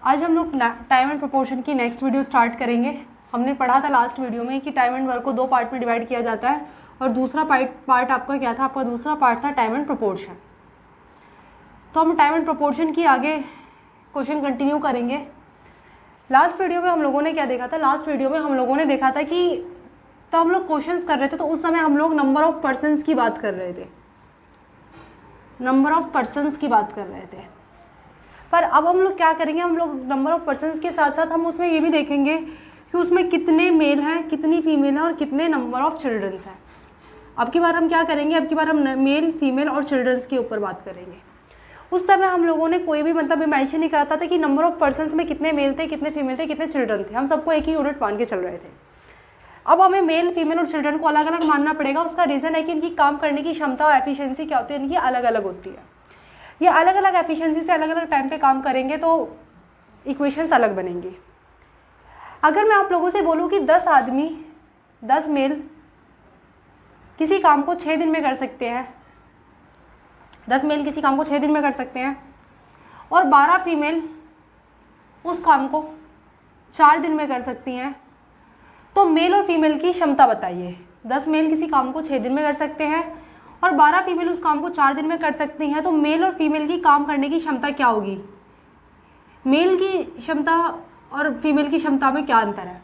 आज हम लोग टाइम एंड प्रोपोर्शन की नेक्स्ट वीडियो स्टार्ट करेंगे। हमने पढ़ा था लास्ट वीडियो में कि टाइम एंड वर्क को दो पार्ट में डिवाइड किया जाता है और दूसरा पार्ट आपका क्या था, आपका दूसरा पार्ट था टाइम एंड प्रोपोर्शन। तो हम टाइम एंड प्रोपोर्शन की आगे क्वेश्चन कंटिन्यू करेंगे। लास्ट वीडियो में हम लोगों ने क्या देखा था, लास्ट वीडियो में हम लोगों ने देखा था कि तब हम लोग क्वेश्चंस कर रहे थे तो उस समय हम लोग नंबर ऑफ पर्सन्स की बात कर रहे थे, नंबर ऑफ पर्सन्स की बात कर रहे थे। पर अब हम लोग क्या करेंगे, हम लोग नंबर ऑफ पर्सन्स के साथ साथ हम उसमें ये भी देखेंगे कि उसमें कितने मेल हैं, कितनी फीमेल हैं और कितने नंबर ऑफ चिल्ड्रंस हैं। अब की बार हम क्या करेंगे, अब की बार हम मेल, फीमेल और चिल्ड्रंस के ऊपर बात करेंगे। उस समय हम लोगों ने कोई भी मतलब मेंशन नहीं कराता था कि नंबर ऑफ पर्सन्स में कितने मेल थे, कितने फीमेल थे, कितने चिल्ड्रन थे। हम सबको एक ही यूनिट मान के चल रहे थे। अब हमें मेल, फीमेल और चिल्ड्रन को अलग अलग मानना पड़ेगा। उसका रीज़न है कि इनकी काम करने की क्षमता और एफिशिएंसी क्या होती है, इनकी अलग अलग होती है। ये अलग अलग एफिशिएंसी से अलग अलग टाइम पे काम करेंगे तो इक्वेशंस अलग बनेंगी। अगर मैं आप लोगों से बोलूँ कि 10 आदमी, 10 मेल किसी काम को 6 दिन में कर सकते हैं, 10 मेल किसी काम को 6 दिन में कर सकते हैं और 12 फीमेल उस काम को 4 दिन में कर सकती हैं, तो मेल और फीमेल की क्षमता बताइए। 10 मेल किसी काम को 6 दिन में कर सकते हैं और 12 फीमेल उस काम को 4 दिन में कर सकती हैं, तो मेल और फीमेल की काम करने की क्षमता क्या होगी, मेल की क्षमता और फीमेल की क्षमता में क्या अंतर है।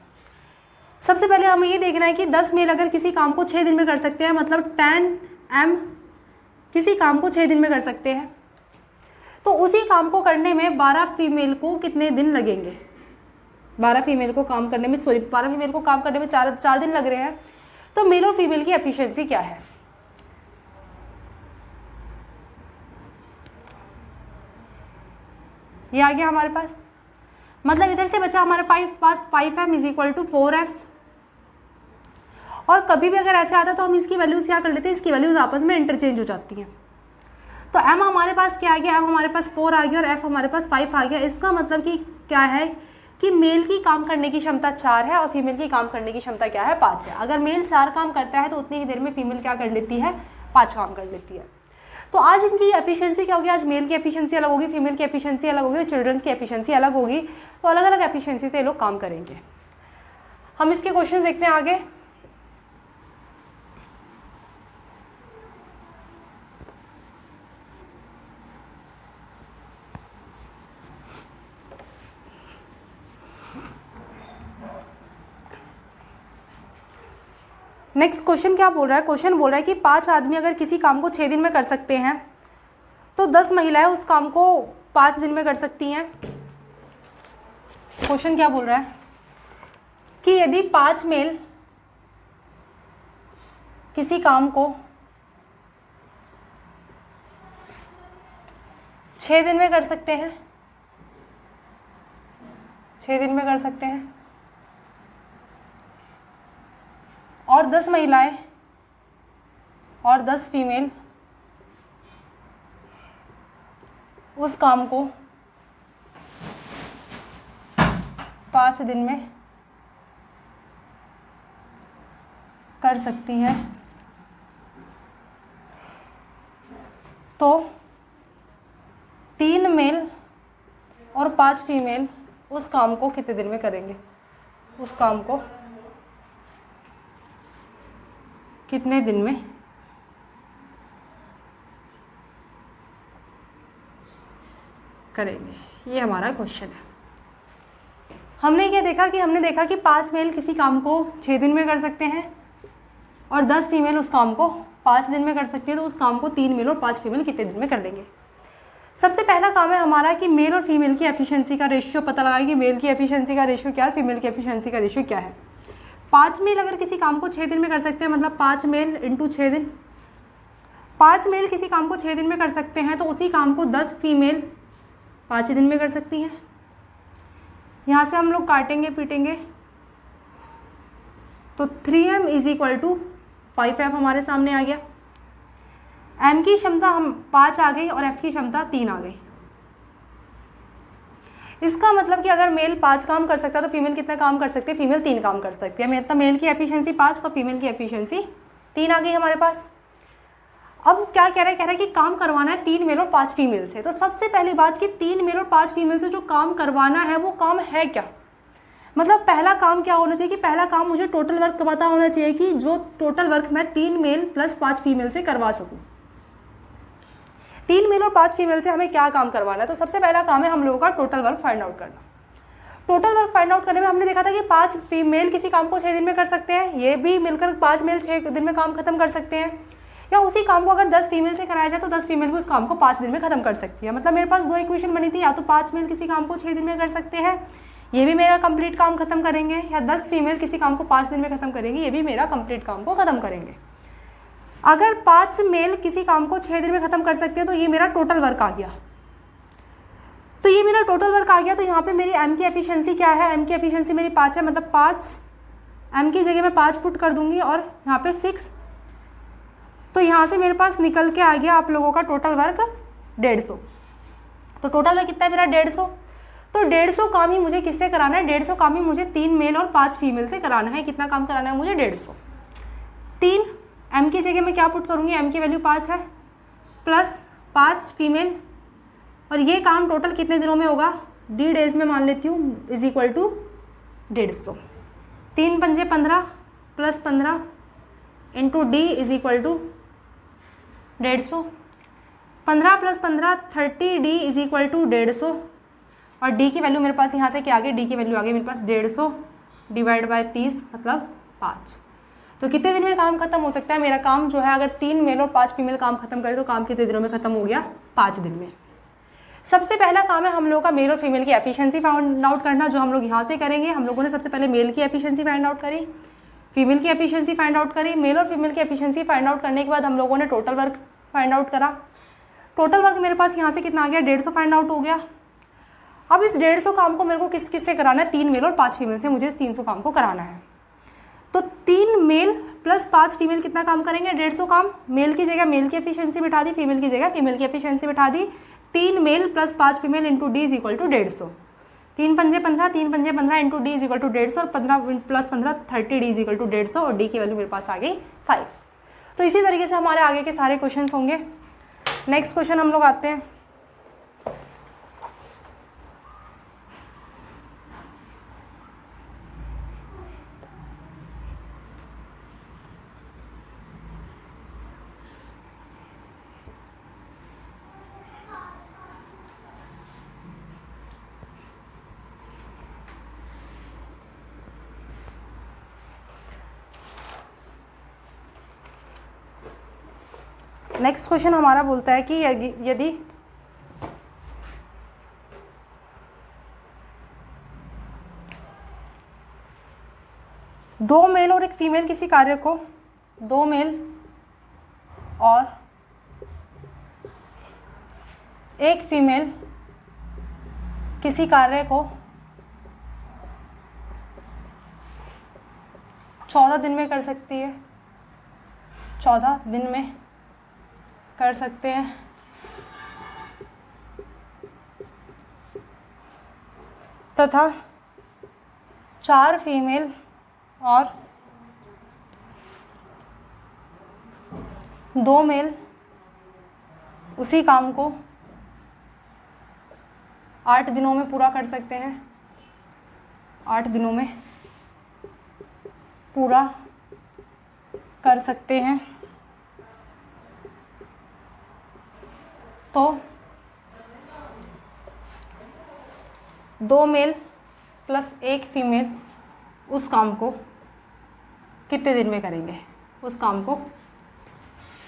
सबसे पहले हमें ये देखना है कि 10 मेल अगर किसी काम को 6 दिन में कर सकते हैं, मतलब 10 m किसी काम को 6 दिन में कर सकते हैं, तो उसी काम को करने में 12 फीमेल को कितने दिन लगेंगे। 12 फीमेल को काम करने में 12 फीमेल को काम करने में 4 दिन लग रहे हैं, तो मेल और फीमेल की एफिशिएंसी क्या है। ये आ गया हमारे पास, मतलब इधर से बचा हमारे पास 5m = 4f। और कभी भी अगर ऐसे आता तो हम इसकी वैल्यूज़ क्या कर लेते हैं, इसकी वैल्यूज़ आपस में इंटरचेंज हो जाती हैं। तो m हमारे पास क्या आ गया, m हमारे पास 4 आ गया और f हमारे पास 5 आ गया। इसका मतलब कि क्या है कि मेल की काम करने की क्षमता 4 है और फीमेल की काम करने की क्षमता क्या है, 5 है। अगर मेल 4 काम करता है तो उतनी ही देर में फीमेल क्या कर लेती है, 5 काम कर लेती है। तो आज इनकी एफिशिएंसी क्या होगी, आज मेल की एफिशिएंसी अलग होगी, फीमेल की एफिशिएंसी अलग होगी और चिल्ड्रंस की एफिशिएंसी अलग होगी। तो अलग अलग एफिशिएंसी से ये लोग काम करेंगे। हम इसके क्वेश्चन देखते हैं आगे। नेक्स्ट क्वेश्चन क्या बोल रहा है, क्वेश्चन बोल रहा है कि 5 आदमी अगर किसी काम को 6 दिन में कर सकते हैं तो 10 महिलाएं उस काम को 5 दिन में कर सकती हैं। क्वेश्चन क्या बोल रहा है कि यदि 5 मेल किसी काम को 6 दिन में कर सकते हैं, 6 दिन में कर सकते हैं और 10 महिलाएं और 10 फीमेल उस काम को 5 दिन में कर सकती हैं, तो 3 मेल और 5 फीमेल उस काम को कितने दिन में करेंगे, उस काम को कितने दिन में करेंगे। ये हमारा क्वेश्चन है। हमने क्या देखा कि हमने देखा कि 5 मेल किसी काम को 6 दिन में कर सकते हैं और 10 फीमेल उस काम को 5 दिन में कर सकती है, तो उस काम को 3 मेल और 5 फीमेल कितने दिन में कर लेंगे। सबसे पहला काम है हमारा कि मेल और फीमेल की एफिशिएंसी का रेशियो पता लगाएं कि मेल की एफिशिएंसी का रेशियो क्या है, फीमेल की एफिशिएंसी का रेशियो क्या है। 5 मेल अगर किसी काम को 6 दिन में कर सकते हैं, मतलब 5 मेल × 6 दिन, 5 मेल किसी काम को 6 दिन में कर सकते हैं, तो उसी काम को 10 फीमेल 5 दिन में कर सकती हैं। यहाँ से हम लोग काटेंगे पीटेंगे तो 3m = 5f हमारे सामने आ गया। m की क्षमता हम 5 आ गई और f की क्षमता 3 आ गई। इसका मतलब कि अगर मेल 5 काम कर सकता है तो फीमेल कितना काम कर सकती है, फीमेल 3 काम कर सकती है। मतलब मेल की एफिशिएंसी 5 तो फीमेल की एफिशिएंसी 3 आ गई हमारे पास। अब क्या कह रहा है कि काम करवाना है 3 मेल और 5 फीमेल से। तो सबसे पहली बात कि 3 मेल और 5 फीमेल से जो काम करवाना है वो काम है क्या, मतलब पहला काम क्या होना चाहिए कि पहला काम मुझे टोटल वर्क पता होना चाहिए कि जो टोटल वर्क मैं 3 मेल प्लस 5 फीमेल से करवा सकूं। 3 मेल और 5 फीमेल से हमें क्या काम करवाना है, तो सबसे पहला काम है हम लोगों का टोटल वर्क फाइंड आउट करना। टोटल वर्क फाइंड आउट करने में हमने देखा था कि 5 फीमेल किसी काम को 6 दिन में कर सकते हैं, ये भी मिलकर 5 मेल 6 दिन में काम खत्म कर सकते हैं, या उसी काम को अगर 10 फीमेल से कराया जाए तो 10 फीमेल भी उस काम को 5 दिन में खत्म कर सकती है। मतलब मेरे पास 2 इक्वेशन बनी थी, या तो 5 मेल किसी काम को 6 दिन में कर सकते हैं, ये भी मेरा कंप्लीट काम खत्म करेंगे, या 10 फीमेल किसी काम को 5 दिन में खत्म करेंगे, ये भी मेरा कंप्लीट काम को खत्म करेंगे। अगर 5 मेल किसी काम को 6 दिन में खत्म कर सकते हैं तो ये मेरा टोटल वर्क आ गया। तो ये मेरा टोटल वर्क आ गया। तो यहाँ पे मेरी एम की एफिशिएंसी क्या है, एम की एफिशिएंसी मेरी 5 है, मतलब 5 एम की जगह मैं 5 पुट कर दूंगी और यहाँ पे 6। तो यहाँ से मेरे पास निकल के आ गया आप लोगों का टोटल वर्क 150। तो टोटल वर्क कितना है मेरा 150। तो 150 काम ही मुझे किससे कराना है, 150 काम ही मुझे 3 मेल और 5 फीमेल से कराना है। कितना काम कराना है मुझे 150। 3 एम की जगह मैं क्या पुट करूँगी, एम की वैल्यू 5 है, प्लस 5 फीमेल, और ये काम टोटल कितने दिनों में होगा, डी डेज में मान लेती हूँ, इज इक्वल टू 150। 3 पंजे 15 plus 15 into D is equal to 150। 15 plus 15 30, D is equal to 150, और डी की वैल्यू मेरे पास यहाँ से क्या आ गई, डी की वैल्यू आ गई मेरे पास 150 डिवाइड बाय 30 मतलब 5। तो कितने दिन में काम खत्म हो सकता है मेरा काम जो है, अगर 3 मेल और 5 फीमेल काम खत्म करे तो काम कितने दिनों में खत्म हो गया, 5 दिन में। सबसे पहला काम है हम लोगों का मेल और फीमेल की एफिशिएंसी फाइंड आउट करना, जो हम लोग यहाँ से करेंगे। हम लोगों ने सबसे पहले मेल की एफिशिएंसी फाइंड आउट करी, फीमेल की एफिशिएंसी फाइंड आउट करी। मेल और फीमेल की एफिशिएंसी फाइंड आउट करने के बाद हम लोगों ने टोटल वर्क फाइंड आउट करा। टोटल वर्क मेरे पास यहाँ से कितना आ गया, 150 फाइंड आउट हो गया। अब इस 150 काम को मेरे को किस किस से कराना है, 3 मेल और 5 फीमेल से मुझे इस 300 काम को कराना है। तो 3 मेल प्लस 5 फीमेल कितना काम करेंगे, 150 काम। मेल की जगह मेल की एफिशिएंसी बिठा दी, फीमेल की जगह फीमेल की एफिशिएंसी बिठा दी। 3 male plus 5 female into D is equal to 150। 3 पंजे 15, 3 पंजे 15 into D is equal to 150, और 15 plus 15 30, D is equal to 150, और डी की वैल्यू मेरे पास आ गई 5। तो इसी तरीके से हमारे आगे के सारे क्वेश्चन होंगे। नेक्स्ट क्वेश्चन हम लोग आते हैं। नेक्स्ट क्वेश्चन हमारा बोलता है कि यदि दो मेल और एक फीमेल किसी कार्य को, 2 मेल और 1 फीमेल किसी कार्य को 14 दिन में कर सकती है, 14 दिन में कर सकते हैं, तथा 4 फीमेल और 2 मेल उसी काम को 8 दिनों में पूरा कर सकते हैं, 8 दिनों में पूरा कर सकते हैं। तो 2 मेल प्लस 1 फीमेल उस काम को कितने दिन में करेंगे, उस काम को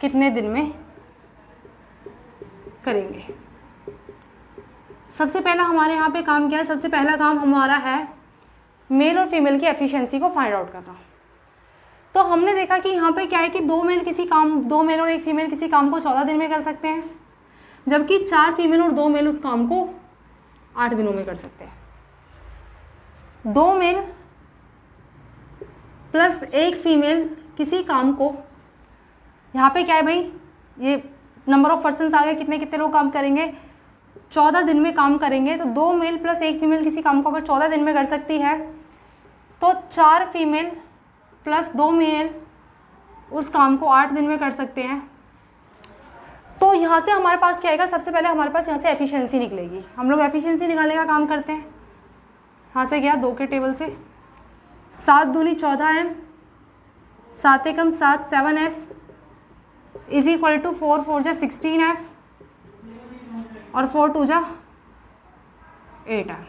कितने दिन में करेंगे। सबसे पहला हमारे यहाँ पे काम क्या है, सबसे पहला काम हमारा है मेल और फीमेल की एफिशिएंसी को फाइंड आउट करना। तो हमने देखा कि यहाँ पे क्या है कि 2 मेल और 1 फीमेल किसी काम को 14 दिन में कर सकते हैं, जबकि 4 फीमेल और 2 मेल उस काम को 8 दिनों में कर सकते हैं। 2 मेल प्लस 1 फीमेल किसी काम को, यहाँ पे क्या है भाई, ये नंबर ऑफ पर्सन्स आ गए, कितने कितने लोग काम करेंगे, 14 दिन में काम करेंगे। तो 2 मेल प्लस 1 फीमेल किसी काम को अगर 14 दिन में कर सकती है, तो 4 फीमेल प्लस 2 मेल उस काम को 8 दिन में कर सकते हैं। तो यहाँ से हमारे पास क्या आएगा, सबसे पहले हमारे पास यहाँ से एफिशिएंसी निकलेगी। हम लोग एफिशिएंसी निकालने का काम करते हैं। यहाँ से गया 2 के टेबल से, 7 दूनी 14 m, 7 Ekam 7 7f is equal to 4 4 जा 16f और 4 2 जा 8m।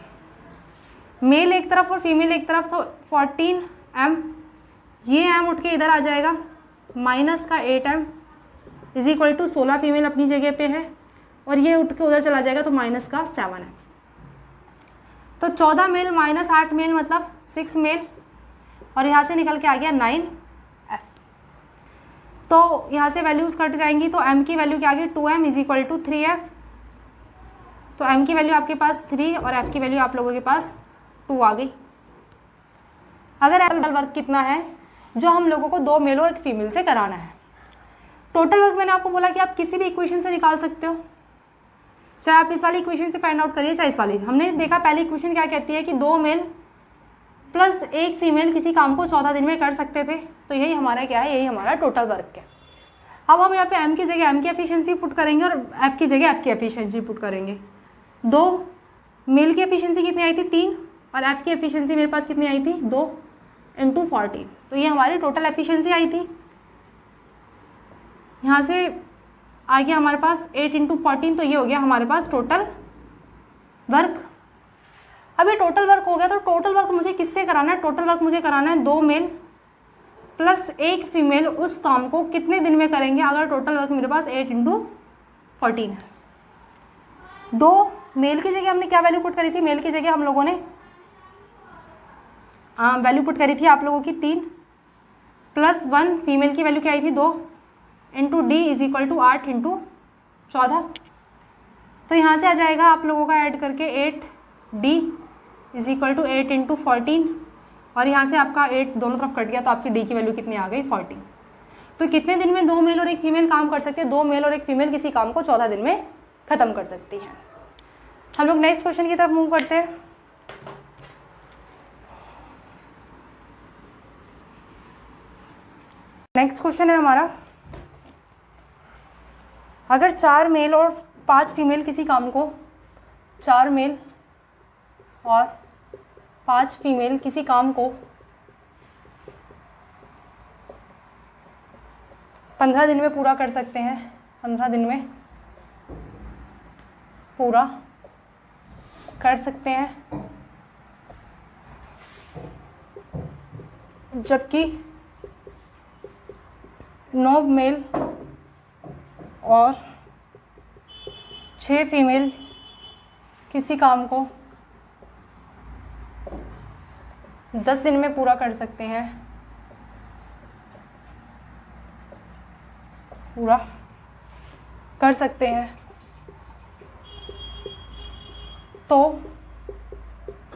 मेल एक तरफ और फीमेल एक तरफ, तो 14m, ये m उठ के इधर आ जाएगा, माइनस का 8m is equal to 16 female अपनी जगह पे है और ये उठ के उधर चला जाएगा, तो माइनस का 7m। तो 14 मेल माइनस 8 मेल मतलब 6 मेल और यहाँ से निकल के आ गया 9f। तो यहाँ से वैल्यूज़ कट जाएंगी, तो m की वैल्यू क्या आ गई 2m is equal to 3f। तो m की वैल्यू आपके पास 3 और f की वैल्यू आप लोगों के पास 2 आ गई। अगर टोटल वर्क कितना है जो हम लोगों को 2 मेल और एक फीमेल से कराना है। टोटल वर्क मैंने आपको बोला कि आप किसी भी इक्वेशन से निकाल सकते हो, चाहे आप इस वाली इक्वेशन से फाइंड आउट करिए चाहे इस वाली। हमने देखा पहली इक्वेशन क्या कहती है कि 2 मेल प्लस 1 फीमेल किसी काम को 14 दिन में कर सकते थे। तो यही हमारा क्या है, यही हमारा टोटल वर्क है। अब हम यहाँ पे m की जगह m की एफिशिएंसी पुट करेंगे और f की जगह f की एफिशिएंसी पुट करेंगे। 2 मेल की एफिशिएंसी कितनी आई थी 3 और f की एफिशिएंसी मेरे पास कितनी आई थी 2 × 14। तो ये हमारी टोटल एफिशिएंसी आई थी। यहाँ से आ गया हमारे पास 8 × 14, तो ये हो गया हमारे पास टोटल वर्क। अब ये टोटल वर्क हो गया, तो टोटल वर्क मुझे किससे कराना है, टोटल वर्क मुझे कराना है 2 मेल प्लस 1 फीमेल उस काम को कितने दिन में करेंगे। अगर टोटल वर्क मेरे पास 8 × 14 है। 2 मेल की जगह हमने क्या वैल्यू पुट करी थी, मेल की जगह हम लोगों ने वैल्यू पुट करी थी आप लोगों की 3 प्लस 1 फीमेल की वैल्यू क्या आई थी 2 into D is equal to 8 × 14। तो यहाँ से आ जाएगा आप लोगों का ऐड करके 8d इज इक्वल टू 8 × 14 और यहाँ से आपका 8 दोनों तरफ कट गया, तो आपकी डी की वैल्यू कितनी आ गई 14। तो कितने दिन में 2 मेल और 1 फीमेल काम कर सकते हैं, 2 मेल और 1 फीमेल किसी काम को 14 दिन में ख़त्म कर सकती हैं। हम लोग नेक्स्ट क्वेश्चन की तरफ मूव करते हैं। नेक्स्ट क्वेश्चन है हमारा, अगर 4 मेल और 5 फीमेल किसी काम को 4 मेल और 5 फीमेल किसी काम को 15 दिन में पूरा कर सकते हैं, 15 दिन में पूरा कर सकते हैं, जबकि 9 मेल और 6 फीमेल किसी काम को 10 दिन में पूरा कर सकते हैं, पूरा कर सकते हैं। तो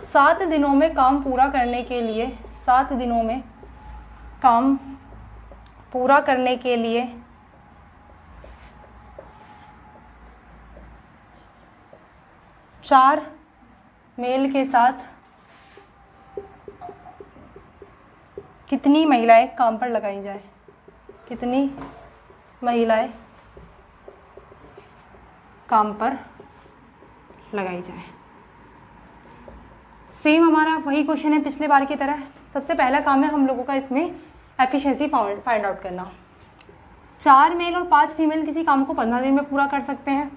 7 दिनों में काम पूरा करने के लिए, 7 दिनों में काम पूरा करने के लिए 4 मेल के साथ कितनी महिलाएं काम पर लगाई जाए, कितनी महिलाएं काम पर लगाई जाए। सेम हमारा वही क्वेश्चन है पिछले बार की तरह। सबसे पहला काम है हम लोगों का इसमें एफिशिएंसी फाइंड आउट करना। 4 मेल और 5 फीमेल किसी काम को 15 दिन में पूरा कर सकते हैं,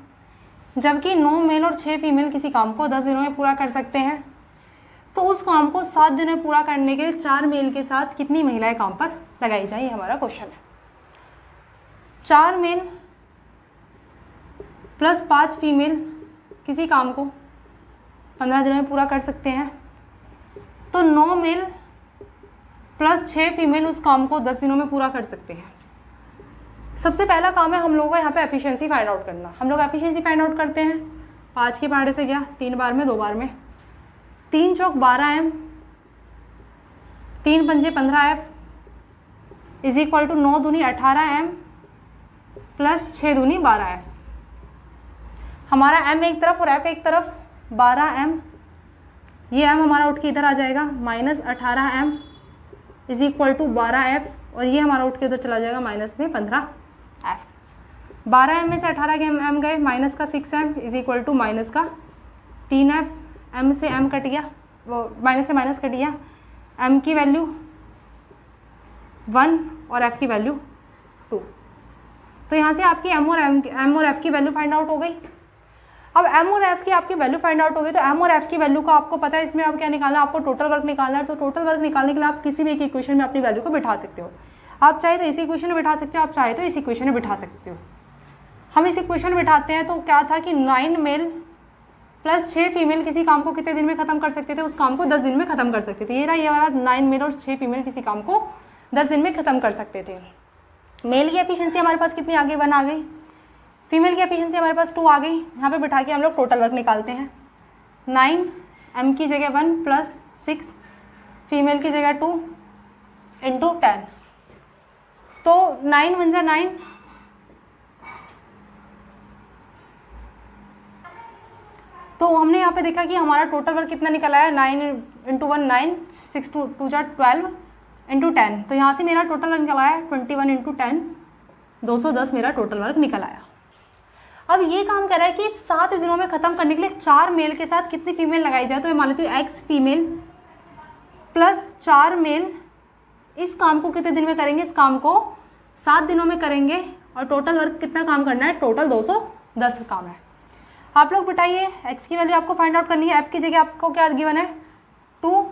जबकि 9 मेल और 6 फीमेल किसी काम को 10 दिनों में पूरा कर सकते हैं। तो उस काम को 7 दिन में पूरा करने के लिए 4 मेल के साथ कितनी महिलाएं काम पर लगाई जाए, ये हमारा क्वेश्चन है। 4 मेल प्लस 5 फीमेल किसी काम को 15 दिनों में पूरा कर सकते हैं, तो 9 मेल प्लस 6 फीमेल उस काम को 10 दिनों में पूरा कर सकते हैं। सबसे पहला काम है हम लोगों का यहाँ पे एफिशिएंसी फाइंड आउट करना। हम लोग एफिशिएंसी फाइंड आउट करते हैं 5 के पार्टे से गया 3 बार में 2 बार में, 3 चौक 12m, 3 पंजे 15f इज इक्वल टू 9 दूनी 18m प्लस 6 दूनी 12f। हमारा m एक तरफ और f एक तरफ 12m, ये m हमारा उठ के इधर आ जाएगा minus 18m is equal to 12f और ये हमारा उठ के उधर चला जाएगा माइनस में 15f। 12m में से 18m गए, माइनस का 6m is equal to minus का 3f, m से m कट गया, वो माइनस से माइनस कट गया, m की वैल्यू 1 और f की वैल्यू 2। तो यहाँ से आपकी m और f की वैल्यू फाइंड आउट हो गई। अब m और f की आपकी वैल्यू फाइंड आउट हो गई, तो m और f की वैल्यू को आपको पता है, इसमें अब क्या निकालना है, आपको टोटल वर्क निकालना है। तो टोटल वर्क निकालने के लिए आप किसी भी एक इक्वेशन में अपनी वैल्यू को बिठा सकते हो। आप चाहे तो इस इक्वेशन में बिठा सकते हो, आप चाहे तो इस इक्वेशन में बिठा सकते हो। हम इस इक्वेशन में बिठाते हैं तो क्या था कि 9 मेल प्लस 6 फीमेल किसी काम को कितने दिन में खत्म कर सकते थे, उस काम को 10 दिन में खत्म कर सकते थे। ये रहा ये वाला 9 मेल और 6 फीमेल किसी काम को 10 दिन में खत्म कर सकते थे। मेल की एफिशिएंसी हमारे पास कितनी आ गई, 1 आ गई। फीमेल की एफिशिएंसी हमारे पास 2 आ गई। यहाँ पे बिठा के हम लोग टोटल वर्क निकालते हैं। 9 m की जगह 1 प्लस 6 फीमेल की जगह 2 इंटू 10, तो 9 1 जा 9, तो हमने यहाँ पे देखा कि हमारा टोटल वर्क कितना निकल आया, 9 इंटू 1 9, 6 2 जा 12 इंटू 10। तो यहाँ से मेरा टोटल वर्क निकल आया 21 इंटू 10, 210 मेरा टोटल वर्क निकल आया। अब ये काम कर रहा है कि 7 दिनों में ख़त्म करने के लिए 4 मेल के साथ कितनी फीमेल लगाई जाए। तो मैं मान लेती हूँ x फीमेल प्लस 4 मेल इस काम को कितने दिन में करेंगे, इस काम को 7 दिनों में करेंगे। और टोटल वर्क कितना काम करना है, टोटल 210 काम है। आप लोग बिठाइए, x की वैल्यू आपको फाइंड आउट करनी है। f की जगह आपको क्या गिवन है, 2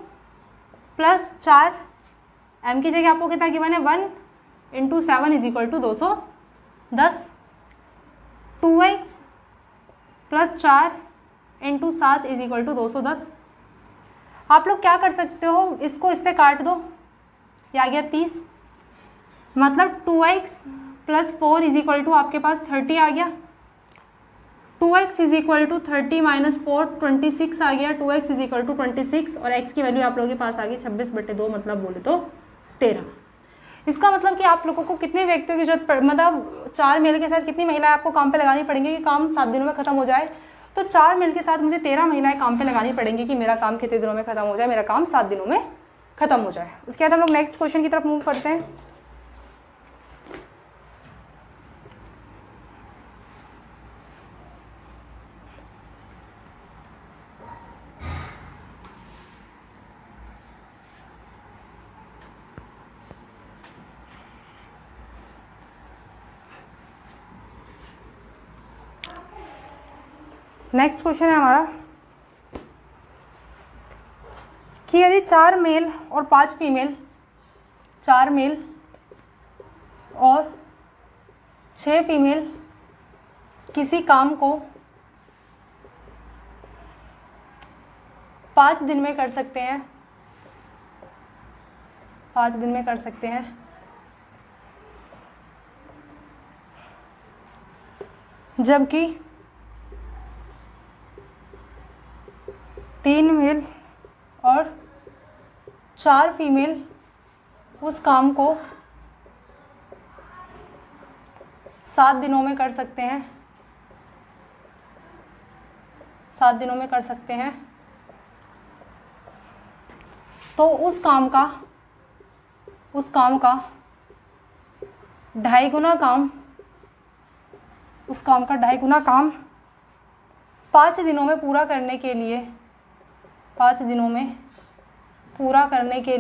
प्लस 4, m की जगह आपको कितना गिवन है, 1 into 7 is equal to 210। 2x plus 4 into 7 is equal to 210। आप लोग क्या कर सकते हो, इसको इससे काट दो, ये आ गया 30, मतलब 2x plus 4 is equal to आपके पास 30 आ गया। 2x is equal to 30 minus 4 26 आ गया। 2x इज इक्वल टू 26 और x की वैल्यू आप लोगों के पास आ गई 26/2, मतलब बोले तो 13। इसका मतलब कि आप लोगों को कितने व्यक्तियों की जरूरत मतलब 4 मेल के साथ कितनी महिलाएं आपको काम पे लगानी पड़ेंगी कि काम 7 दिनों में खत्म हो जाए। तो 4 मेल के साथ मुझे 13 महिलाएं काम पे लगानी पड़ेंगी कि मेरा काम कितने दिनों में खत्म हो जाए, मेरा काम 7 दिनों में खत्म हो जाए। उसके बाद हम लोग नेक्स्ट क्वेश्चन की तरफ मूव करते हैं। नेक्स्ट क्वेश्चन है हमारा कि यदि 4 मेल और 5 फीमेल, 4 मेल और 6 फीमेल किसी काम को 5 दिन में कर सकते हैं, 5 दिन में कर सकते हैं, जबकि 3 मेल और 4 फीमेल उस काम को 7 दिनों में कर सकते हैं, 7 दिनों में कर सकते हैं, तो उस काम का 2.5 गुना काम, उस काम का 2.5 गुना काम 5 दिनों में पूरा करने के लिए, 5 दिनों में पूरा करने के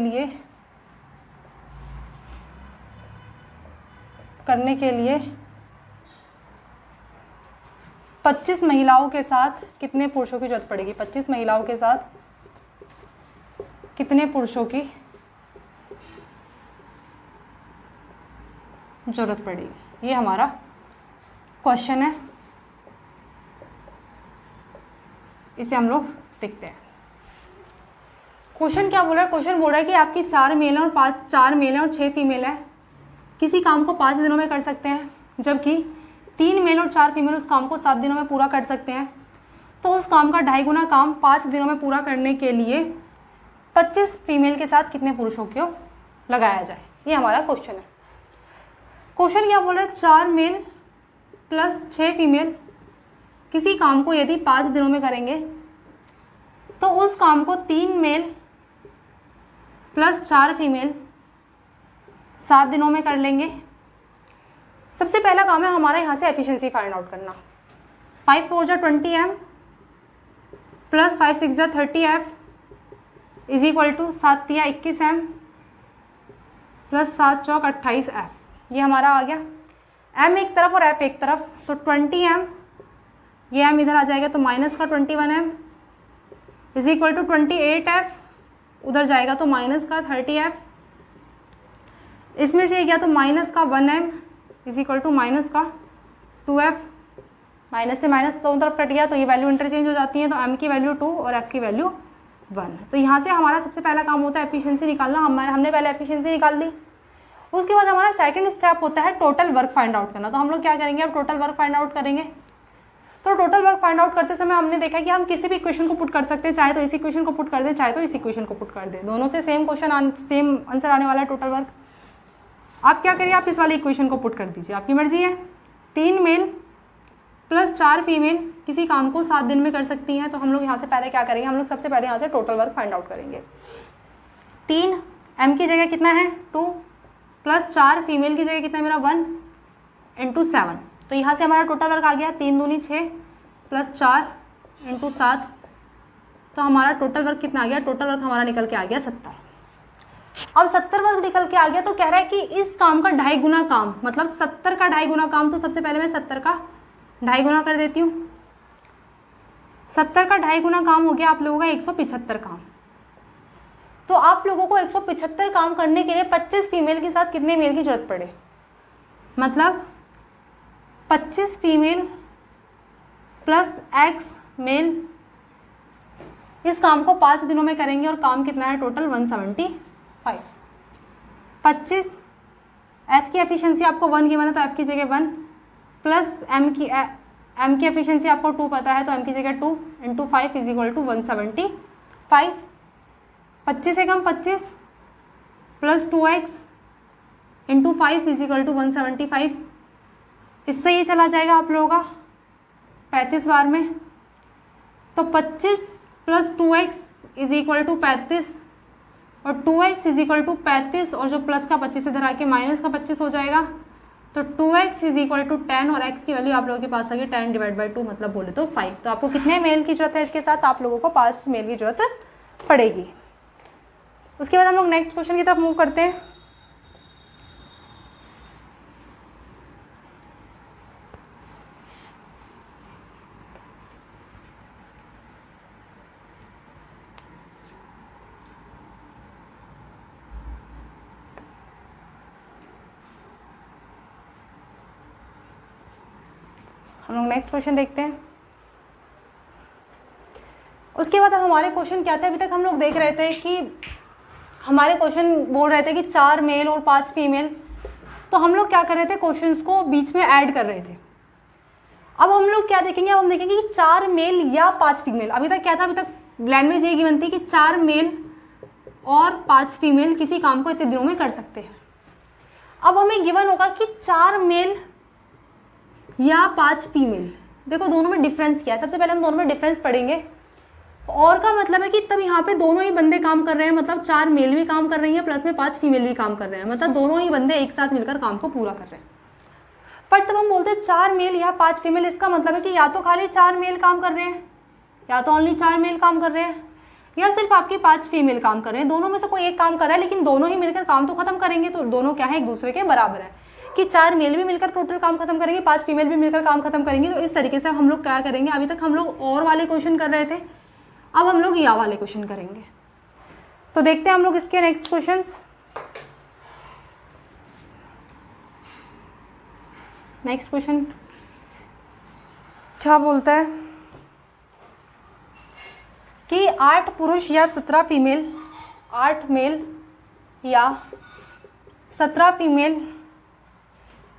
लिए 25 महिलाओं के साथ कितने पुरुषों की जरूरत पड़ेगी, 25 महिलाओं के साथ कितने पुरुषों की जरूरत पड़ेगी। ये हमारा क्वेश्चन है, इसे हम लोग देखते हैं। क्वेश्चन क्या बोल रहा है, क्वेश्चन बोल रहा है कि आपकी 4 मेल और 6 फीमेल है, किसी काम को 5 दिनों में कर सकते हैं, जबकि 3 मेल और 4 फीमेल उस काम को 7 दिनों में पूरा कर सकते हैं। तो उस काम का 2.5 गुना काम 5 दिनों में पूरा करने के लिए 25 फीमेल के साथ कितने पुरुषों को लगाया जाए, ये हमारा क्वेश्चन है। क्वेश्चन क्या बोल रहा है, 4 मेल प्लस 6 फीमेल किसी काम को यदि 5 दिनों में करेंगे, तो उस काम को 3 मेल प्लस 4 फीमेल 7 दिनों में कर लेंगे। सबसे पहला काम है हमारा यहाँ से एफिशिएंसी फाइंड आउट करना। 5 4 जा 20m प्लस 5 6 जा 30f is equal to 7 3 21m plus 7 चौक 28f, ये हमारा आ गया। m एक तरफ और f एक तरफ, तो 20m, ये m इधर आ जाएगा तो माइनस का 21m is equal to 28f, उधर जाएगा तो माइनस का 30f, इसमें से गया तो माइनस का 1m is equal to minus का 2f, माइनस से माइनस दोनों तरफ कट गया तो ये वैल्यू इंटरचेंज हो जाती है, तो m की वैल्यू 2 और f की वैल्यू 1। तो यहाँ से हमारा सबसे पहला काम होता है एफिशिएंसी निकालना। हमने पहले एफिशिएंसी निकाल ली। उसके बाद हमारा सेकंड स्टेप होता है टोटल वर्क फाइंड आउट करना। तो हम लोग क्या करेंगे, अब टोटल वर्क फाइंड आउट करेंगे। तो टोटल वर्क फाइंड आउट करते समय हमने देखा कि हम किसी भी इक्वेशन को पुट कर सकते हैं, चाहे तो इस इक्वेशन को पुट कर दें, चाहे तो इस इक्वेशन को पुट कर दें, दोनों से सेम आंसर आने वाला है टोटल वर्क। आप क्या करिए, आप इस वाली इक्वेशन को पुट कर दीजिए, आपकी मर्जी है। 3 मेल प्लस 4 फीमेल किसी काम को 7 दिन में कर सकती हैं। तो हम लोग यहाँ से पहले क्या करेंगे, हम लोग सबसे पहले यहाँ से टोटल वर्क फाइंड आउट करेंगे। 3 m की जगह कितना है 2 प्लस 4 फीमेल की जगह कितना है मेरा 1 इंटू 7, तो यहाँ से हमारा टोटल वर्क आ गया 3 दूनी 6 प्लस 4 इंटू 7, तो हमारा टोटल वर्क कितना आ गया, टोटल वर्क हमारा निकल के आ गया 70। अब 70 वर्क निकल के आ गया तो कह रहा है कि इस काम का 2.5 गुना काम, मतलब 70 का 2.5 गुना काम। तो सबसे पहले मैं 70 का 2.5 गुना कर देती हूँ। 70 का 2.5 गुना काम हो गया आप लोगों का 175 काम। तो आप लोगों को 175 काम करने के लिए 25 फीमेल के साथ कितने मेल की जरूरत पड़े, मतलब 25 फीमेल प्लस x मेल इस काम को 5 दिनों में करेंगे। और काम कितना है टोटल 175। 25 f की एफिशिएंसी आपको 1 गिवन है तो f की जगह 1 प्लस m की एफिशिएंसी आपको 2 पता है तो m की जगह 2 इंटू 5 इज इक्वल टू 175। 25 एकम 25 plus 2x into 5 is equal to 175। इससे ये चला जाएगा आप लोगों का 35 बार में, तो 25 plus 2x is equal to 35 और 2x इज इक्वल टू 35 और जो प्लस का 25 इधर आके माइनस का 25 हो जाएगा, तो 2x इज इक्वल टू 10 और x की वैल्यू आप लोगों के पास आ गई 10 डिवाइड बाई 2, मतलब बोले तो 5। तो आपको कितने मेल की जरूरत है इसके साथ, आप लोगों को 5 मेल की जरूरत पड़ेगी। उसके बाद हम लोग नेक्स्ट क्वेश्चन की तरफ मूव करते हैं। हम लोग नेक्स्ट क्वेश्चन देखते हैं। उसके बाद हमारे क्वेश्चन क्या थे, अभी तक हम लोग देख रहे थे कि हमारे क्वेश्चन बोल रहे थे कि 4 मेल और 5 फीमेल, तो हम लोग क्या कर रहे थे, क्वेश्चंस को बीच में ऐड कर रहे थे। अब हम लोग क्या देखेंगे, अब हम देखेंगे कि 4 मेल या 5 फीमेल। अभी तक क्या था, अभी तक लैंग्वेज ये गिवन थी कि 4 मेल और 5 फीमेल किसी काम को इतने दिनों में कर सकते हैं। अब हमें गिवन होगा कि 4 मेल या 5 फीमेल। देखो दोनों में डिफरेंस क्या है, सबसे पहले हम दोनों में डिफरेंस पढ़ेंगे। और का मतलब है कि तब यहाँ पे दोनों ही बंदे काम कर रहे हैं, मतलब 4 मेल भी काम कर रही हैं प्लस में 5 फीमेल भी काम कर रहे हैं, मतलब दोनों ही बंदे एक साथ मिलकर काम को पूरा कर रहे हैं। पर तब हम बोलते हैं 4 मेल या 5 फीमेल, इसका मतलब है कि या तो खाली 4 मेल काम कर रहे हैं, या तो ओनली 4 मेल काम कर रहे हैं, या सिर्फ आपकी 5 फीमेल काम कर रहे हैं। दोनों में से कोई एक काम कर रहा है, लेकिन दोनों ही मिलकर काम तो खत्म करेंगे। तो दोनों क्या है, एक दूसरे के बराबर है कि 4 मेल भी मिलकर टोटल काम खत्म करेंगे, 5 फीमेल भी मिलकर काम खत्म करेंगे। तो इस तरीके से हम लोग क्या करेंगे, अभी तक हम लोग और वाले क्वेश्चन कर रहे थे, अब हम लोग या वाले क्वेश्चन करेंगे। तो देखते हैं हम लोग इसके नेक्स्ट क्वेश्चंस। नेक्स्ट क्वेश्चन क्या बोलता है कि 8 पुरुष या 17 फीमेल, 8 मेल या 17 फीमेल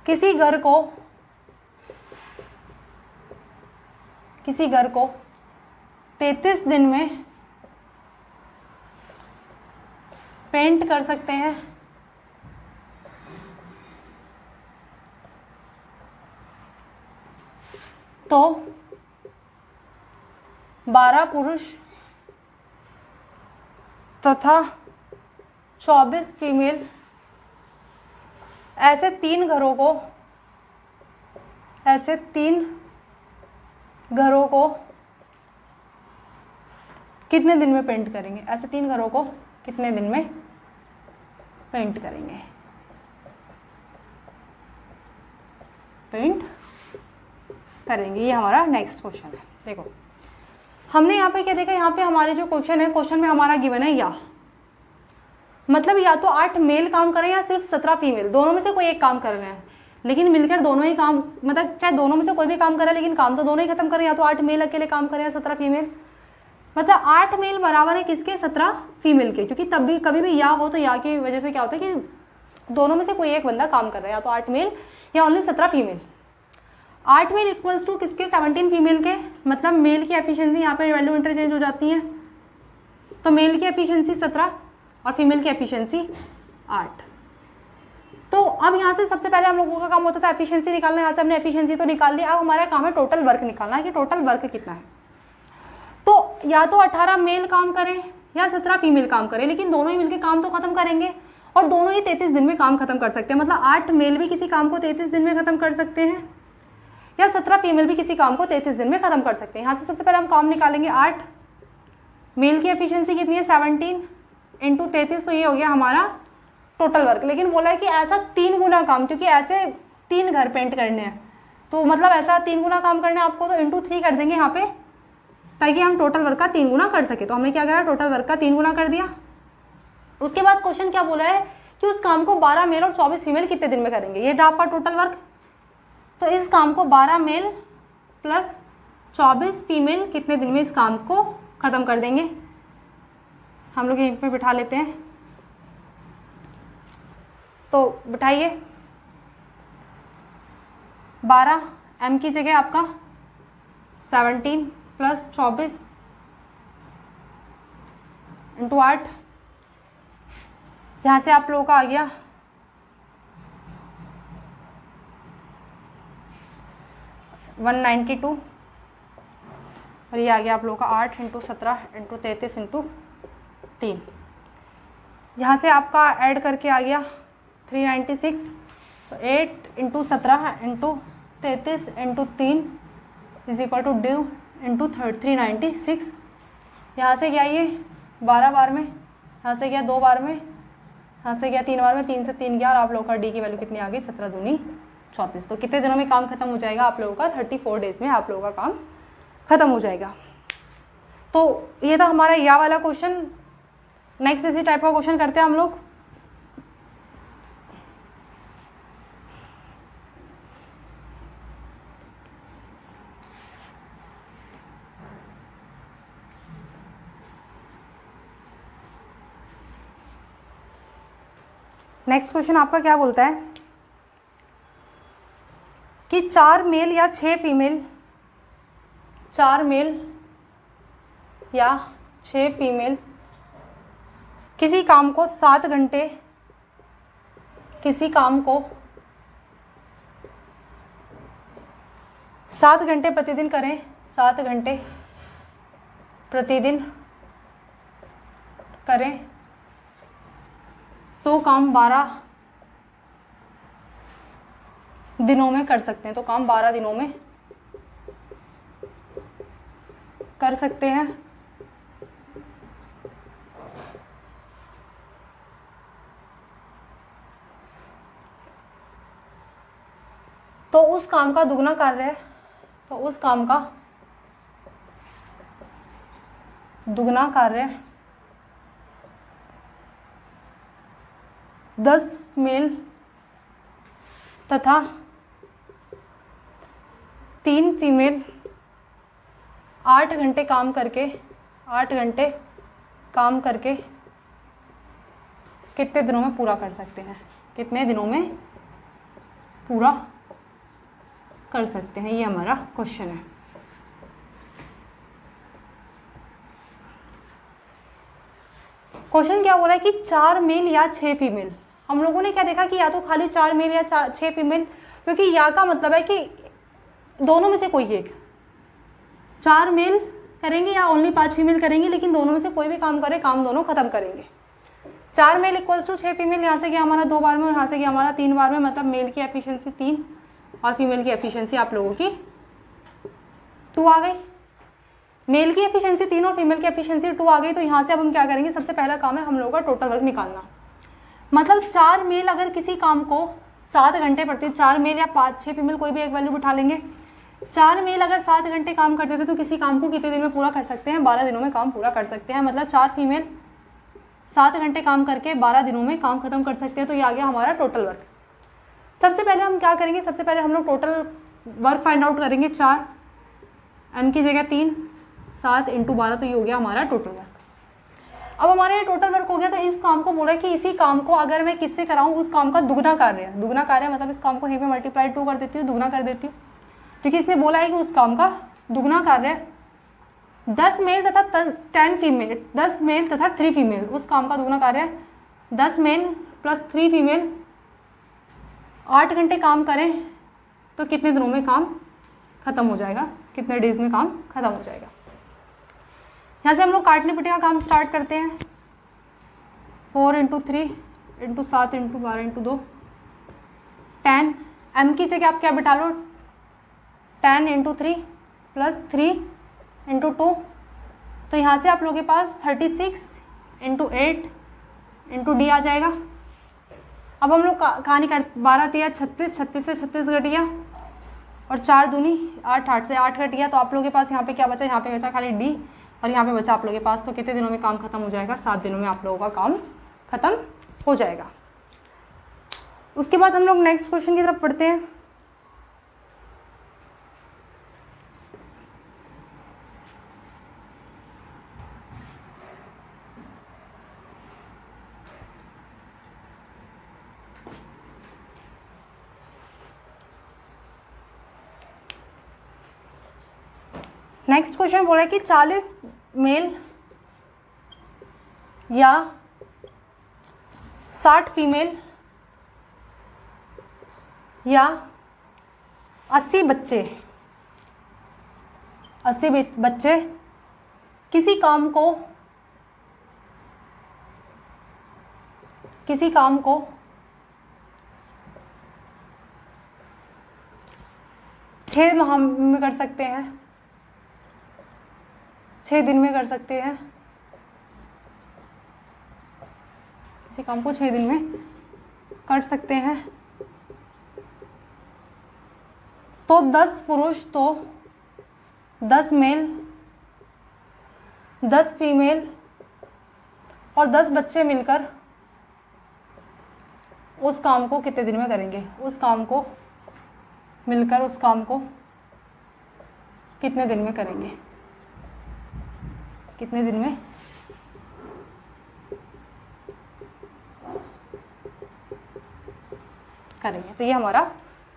किसी घर को 33 दिन में पेंट कर सकते हैं। तो 12 पुरुष तथा 24 फीमेल ऐसे 3 घरों को ऐसे 3 घरों को कितने दिन में पेंट करेंगे, ऐसे 3 घरों को कितने दिन में पेंट करेंगे, पेंट करेंगे। ये हमारा नेक्स्ट क्वेश्चन है। देखो हमने यहाँ पे क्या देखा, यहाँ पे हमारे जो क्वेश्चन है, क्वेश्चन में हमारा गिवन है या, मतलब या तो 8 मेल काम कर रहे हैं या सिर्फ 17 फीमेल, दोनों में से कोई एक काम कर रहे हैं, लेकिन मिलकर दोनों ही काम, मतलब चाहे दोनों में से कोई भी काम करे लेकिन काम तो दोनों ही खत्म करें, या तो 8 मेल अकेले काम करें या 17 फीमेल। मतलब 8 मेल बराबर है किसके, 17 फीमेल के, क्योंकि तब भी कभी भी या हो तो या की वजह से क्या होता है कि दोनों में से कोई एक बंदा काम कर रहा है, या तो 8 मेल या only 17 female. 8 male equals to किसके, 17 फीमेल के, मतलब मेल की एफिशिएंसी यहाँ पे वैल्यू इंटरचेंज हो जाती है, तो मेल की एफिशिएंसी 17 और फीमेल की एफिशिएंसी 8। तो अब यहाँ से सबसे पहले हम लोगों का काम होता था एफिशिएंसी निकालना, यहाँ से हमने एफिशिएंसी तो निकाल लिया, अब हमारा काम है टोटल वर्क निकालना है कि टोटल वर्क कितना है। तो या तो 18 मेल काम करें या 17 फीमेल काम करें, लेकिन दोनों ही मिलकर काम तो खत्म करेंगे और दोनों ही 33 दिन में काम खत्म कर सकते हैं। मतलब 8 मेल भी किसी काम को 33 दिन में खत्म कर सकते हैं या 17 फीमेल भी किसी काम को 33 दिन में खत्म कर सकते हैं। यहाँ से सबसे पहले हम काम निकालेंगे। 8 मेल की एफिशिएंसी कितनी है, 17 इंटू 33, तो ये हो गया हमारा टोटल वर्क। लेकिन बोला है कि ऐसा 3 गुना काम, क्योंकि ऐसे 3 घर पेंट करने हैं, तो मतलब ऐसा 3 गुना काम करना है आपको, तो इंटू 3 कर देंगे यहाँ पे, ताकि हम टोटल वर्क का 3 गुना कर सके। तो हमने क्या करा, टोटल वर्क का 3 गुना कर दिया। उसके बाद क्वेश्चन क्या बोला है कि उस काम को 12 मेल और 24 फीमेल कितने दिन में करेंगे, ये था आपका टोटल वर्क। तो इस काम को 12 मेल प्लस 24 फीमेल कितने दिन में इस काम को ख़त्म कर देंगे। हम लोग यहीं पे बिठा लेते हैं, तो बिठाइए। 12 एम की जगह आपका 17 प्लस 24 इंटू 8, यहाँ से आप लोगों का आ गया 192, और ये आ गया आप लोगों का 8 इंटू 17 इंटू 33 इंटू 3। यहाँ से आपका ऐड करके आ गया 396, तो 8 into 17 into 33 into 3 is equal to due into 396। यहाँ से क्या ये 12 बार में, यहाँ से गया 2 बार में, यहाँ से गया 3 बार में, 3 से 3 गया, और आप लोगों का डी की वैल्यू कितनी आ गई, 17 दूनी 34। तो कितने दिनों में काम खत्म हो जाएगा आप लोगों का, 34 डेज में आप लोगों का काम खत्म हो जाएगा। तो ये था हमारा या वाला क्वेश्चन। नेक्स्ट इसी टाइप का क्वेश्चन करते हैं हम लोग। नेक्स्ट क्वेश्चन आपका क्या बोलता है कि 4 मेल या 6 फीमेल, 4 मेल या 6 फीमेल किसी काम को 7 घंटे, किसी काम को 7 घंटे प्रतिदिन करें, 7 घंटे प्रतिदिन करें, तो काम 12 दिनों में कर सकते हैं। तो काम 12 दिनों में कर सकते हैं। तो उस काम का दुगना कार्य है, तो उस काम का दुगना कार्य 10 मेल तथा 3 फीमेल 8 घंटे काम करके, 8 घंटे काम करके कितने दिनों में पूरा कर सकते हैं, कितने दिनों में पूरा कर सकते हैं, ये हमारा क्वेश्चन है। क्वेश्चन क्या बोला है कि 4 मेल या 6 फीमेल। हम लोगों ने क्या देखा कि या तो खाली 4 मेल या 6 फीमेल, क्योंकि या का मतलब है कि दोनों में से कोई एक, 4 मेल करेंगे या ओनली 5 फीमेल करेंगे, लेकिन दोनों में से कोई भी काम करे, काम दोनों खत्म करेंगे। 4 मेल इक्वल्स टू 6 फीमेल, यहाँ से गया हमारा 2 बार में और यहाँ से गया हमारा 3 बार में, मतलब मेल की एफिशिएंसी 3 और फीमेल की एफिशिएंसी आप लोगों की 2 आ गई। मेल की एफिशिएंसी 3 और फीमेल की एफिशिएंसी 2 आ गई। तो यहाँ से अब हम क्या करेंगे, सबसे पहला काम है हम लोगों का टोटल वर्क निकालना। मतलब 4 मेल अगर किसी काम को 7 घंटे पड़ते, 4 मेल या 5-6 फीमेल कोई भी एक वैल्यू बिठा लेंगे। 4 मेल अगर 7 घंटे काम करते थे तो किसी काम को कितने दिन में पूरा कर सकते हैं, 12 दिनों में काम पूरा कर सकते हैं। मतलब 4 फीमेल 7 घंटे काम करके 12 दिनों में काम खत्म कर सकते हैं। तो ये आ गया हमारा टोटल वर्क। सबसे पहले हम क्या करेंगे, सबसे पहले हम लोग टोटल वर्क फाइंड आउट करेंगे। 4 एम की जगह 3, 7 × 12, तो ये हो गया हमारा टोटल वर्क। अब हमारा ये टोटल वर्क हो गया। तो इस काम को बोला कि इसी काम को अगर मैं किससे कराऊं, उस काम का दुगना कार्य है। दुगना कार्य मतलब इस काम को यहीं पे मल्टीप्लाई 2 कर देती हूँ, दुगना कर देती हूँ, क्योंकि इसने बोला है कि उस काम का दुगना कार्य है। 10 मेल तथा 10 फीमेल, 10 मेल तथा 3 फीमेल, उस काम का दुगना कार्य है। 10 मेल प्लस 3 फीमेल 8 घंटे काम करें तो कितने दिनों में काम खत्म हो जाएगा, कितने डेज में काम खत्म हो जाएगा। यहाँ से हम लोग काटने पिटने का काम स्टार्ट करते हैं। 4 × 3 × 7 × 12 × 2 10। एम की जगह आप क्या बिठा लो, 10 × 3 + 3 × 2। तो यहाँ से आप लोगों के पास 36 × 8 × d आ जाएगा। अब हम लोग कहानी कर 12 × 36, 36 से 36 घट गया, और 4 दूनी 8, 8 से 8 घट गया। तो आप लोगों के पास यहाँ पे क्या बचा, यहाँ पे बचा खाली d, और यहाँ पे बचा आप लोगों के पास। तो कितने दिनों में काम खत्म हो जाएगा, 7 दिनों में आप लोगों का काम खत्म हो जाएगा। उसके बाद हम लोग नेक्स्ट क्वेश्चन की तरफ पढ़ते हैं। नेक्स्ट क्वेश्चन बोला है कि 40 मेल या 60 फीमेल या 80 बच्चे, 80 बच्चे किसी काम को 6 माह में कर सकते हैं, 6 दिन में कर सकते हैं। किसी काम को 6 दिन में कर सकते हैं। तो 10 पुरुष, तो 10 मेल, 10 फीमेल और 10 बच्चे मिलकर उस काम को कितने दिन में करेंगे, उस काम को मिलकर उस काम को कितने दिन में करेंगे, कितने दिन में करेंगे। तो ये हमारा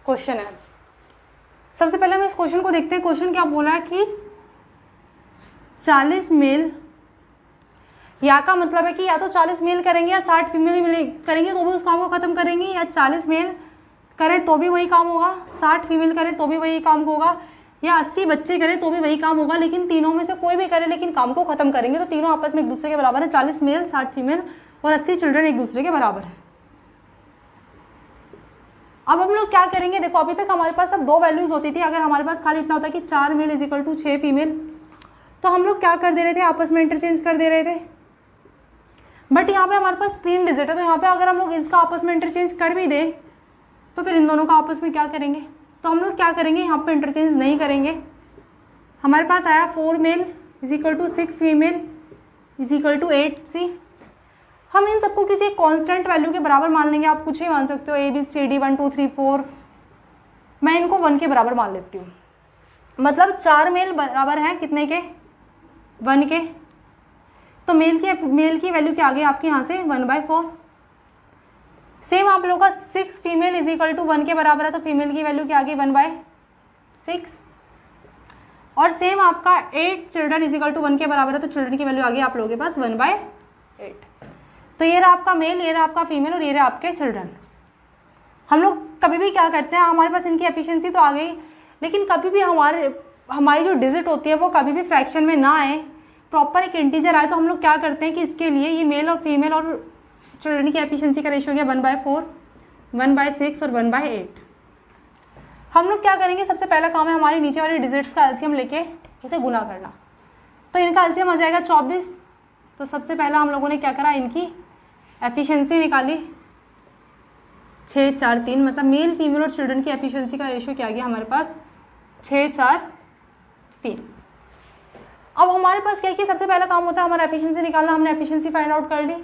क्वेश्चन है। सबसे पहले हम इस क्वेश्चन को देखते हैं। क्वेश्चन क्या बोला है कि 40 मेल, या का मतलब है कि या तो 40 मेल करेंगे या 60 फीमेल करेंगे तो भी उस काम को खत्म करेंगे, या 40 मेल करें तो भी वही काम होगा, 60 फीमेल करें तो भी वही काम होगा, या 80 बच्चे करें तो भी वही काम होगा। लेकिन तीनों में से कोई भी करे लेकिन काम को खत्म करेंगे। तो तीनों आपस में एक दूसरे के बराबर है। 40 मेल, 60 फीमेल और 80 चिल्ड्रन एक दूसरे के बराबर है। अब हम लोग क्या करेंगे, देखो अभी तक हमारे पास अब 2 वैल्यूज होती थी। अगर हमारे पास खाली इतना होता कि 4 मेल = 6 फीमेल, तो हम लोग क्या कर दे रहे थे, आपस में इंटरचेंज कर दे रहे थे। बट यहाँ पे हमारे पास 3 डिजिट है, तो यहाँ पे अगर हम लोग इसका आपस में इंटरचेंज कर भी दें तो फिर इन दोनों का आपस में क्या करेंगे। तो हम लोग क्या करेंगे, यहाँ पे इंटरचेंज नहीं करेंगे। हमारे पास आया 4 मेल = 6 फीमेल = 8c। हम इन सबको किसी कांस्टेंट वैल्यू के बराबर मान लेंगे। आप कुछ ही मान सकते हो, ABCD 1 2 3 4, मैं इनको 1 के बराबर मान लेती हूँ। मतलब 4 मेल बराबर हैं कितने के, 1 के। तो मेल की वैल्यू क्या आ गई आपकी यहाँ से 1/4। सेम आप लोगों का 6 फीमेल = 1 के बराबर है, तो फीमेल की वैल्यू क्या आ गई 1/6। और सेम आपका 8 चिल्ड्रन = 1 के बराबर है, तो चिल्ड्रन की वैल्यू आ गई आप लोगों के पास 1/8। तो ये रहा आपका मेल, ये रहा आपका फीमेल और ये रहा आपके चिल्ड्रन। हम लोग कभी भी क्या करते हैं, हमारे पास इनकी एफिशिएंसी तो आ गई, लेकिन कभी भी हमारी जो डिजिट होती है वो कभी भी फ्रैक्शन में ना आए, प्रॉपर एक इंटीजर आए। तो हम लोग क्या करते हैं कि इसके लिए ये मेल और फीमेल और चिल्ड्रन की एफिशिएंसी का रेशियो हो गया 1/4, 1/6 और 1/8। हम लोग क्या करेंगे, सबसे पहला काम है हमारी नीचे वाले डिजिट्स का एलसीएम लेके उसे गुना करना। तो इनका एलसीएम आ जाएगा 24। तो सबसे पहला हम लोगों ने क्या करा, इनकी एफिशिएंसी निकाली 6 4 3, मतलब मेल फीमेल और चिल्ड्रन की एफिशिएंसी का रेशियो क्या आ गया हमारे पास 6 4 3। अब हमारे पास क्या है कि सबसे पहला काम होता है हमारा एफिशिएंसी निकालना, हमने एफिशिएंसी फाइंड आउट कर ली।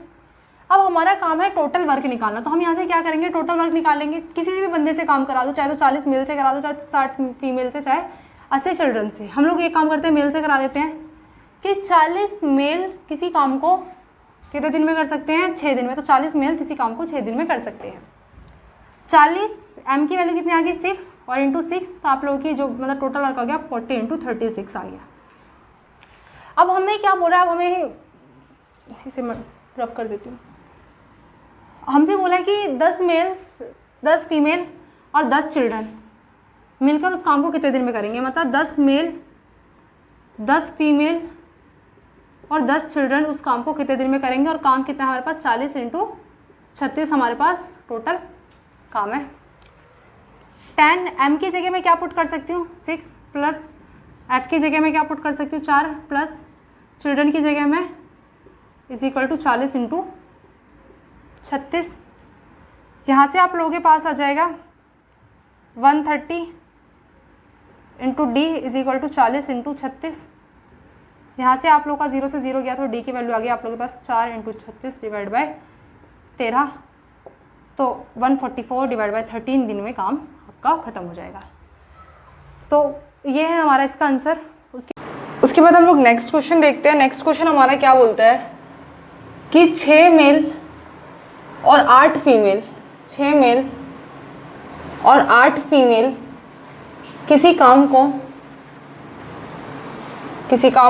अब हमारा काम है टोटल वर्क निकालना। तो हम यहाँ से क्या करेंगे, टोटल वर्क निकालेंगे। किसी भी बंदे से काम करा दो, चाहे तो 40 मेल से करा दो, चाहे 60 फीमेल से, चाहे 80 चिल्ड्रन से। हम लोग एक काम करते हैं, मेल से करा देते हैं कि 40 मेल किसी काम को कितने दिन में कर सकते हैं, 6 दिन में। तो 40 मेल किसी काम को 6 दिन में कर सकते हैं। 40 एम की वैल्यू कितनी आ गई 6 और इंटू 6, तो आप लोगों की जो मतलब टोटल वर्क आ गया 40 इंटू 36 आ गया। अब हमें क्या बोल रहा है, अब हमें इसे मैं रफ कर देती हूँ। हमसे बोला है कि 10 मेल 10 फीमेल और 10 चिल्ड्रन मिलकर उस काम को कितने दिन में करेंगे। मतलब 10 मेल 10 फीमेल और 10 चिल्ड्रन उस काम को कितने दिन में करेंगे। और काम कितना है हमारे पास 40 इंटू 36 हमारे पास टोटल काम है। 10 एम की जगह में क्या पुट कर सकती हूँ 6 प्लस एफ की जगह में क्या पुट कर सकती हूँ 4 प्लस चिल्ड्रन की जगह में इज इक्वल टू 40 इंटू 36। यहाँ से आप लोगों के पास आ जाएगा 130 into D is equal to 40 into 36। यहाँ से आप लोग का 0 से 0 गया तो डी की वैल्यू आ गई आप लोगों के पास 4 इंटू 36 डिवाइड बाई 13। तो 144 डिवाइड बाई 13 दिन में काम आपका ख़त्म हो जाएगा। तो ये है हमारा इसका आंसर। उसके बाद हम लोग नेक्स्ट क्वेश्चन देखते हैं। नेक्स्ट क्वेश्चन हमारा क्या बोलता है कि 6 मेल और 8 फीमेल, 6 मेल और 8 फीमेल किसी काम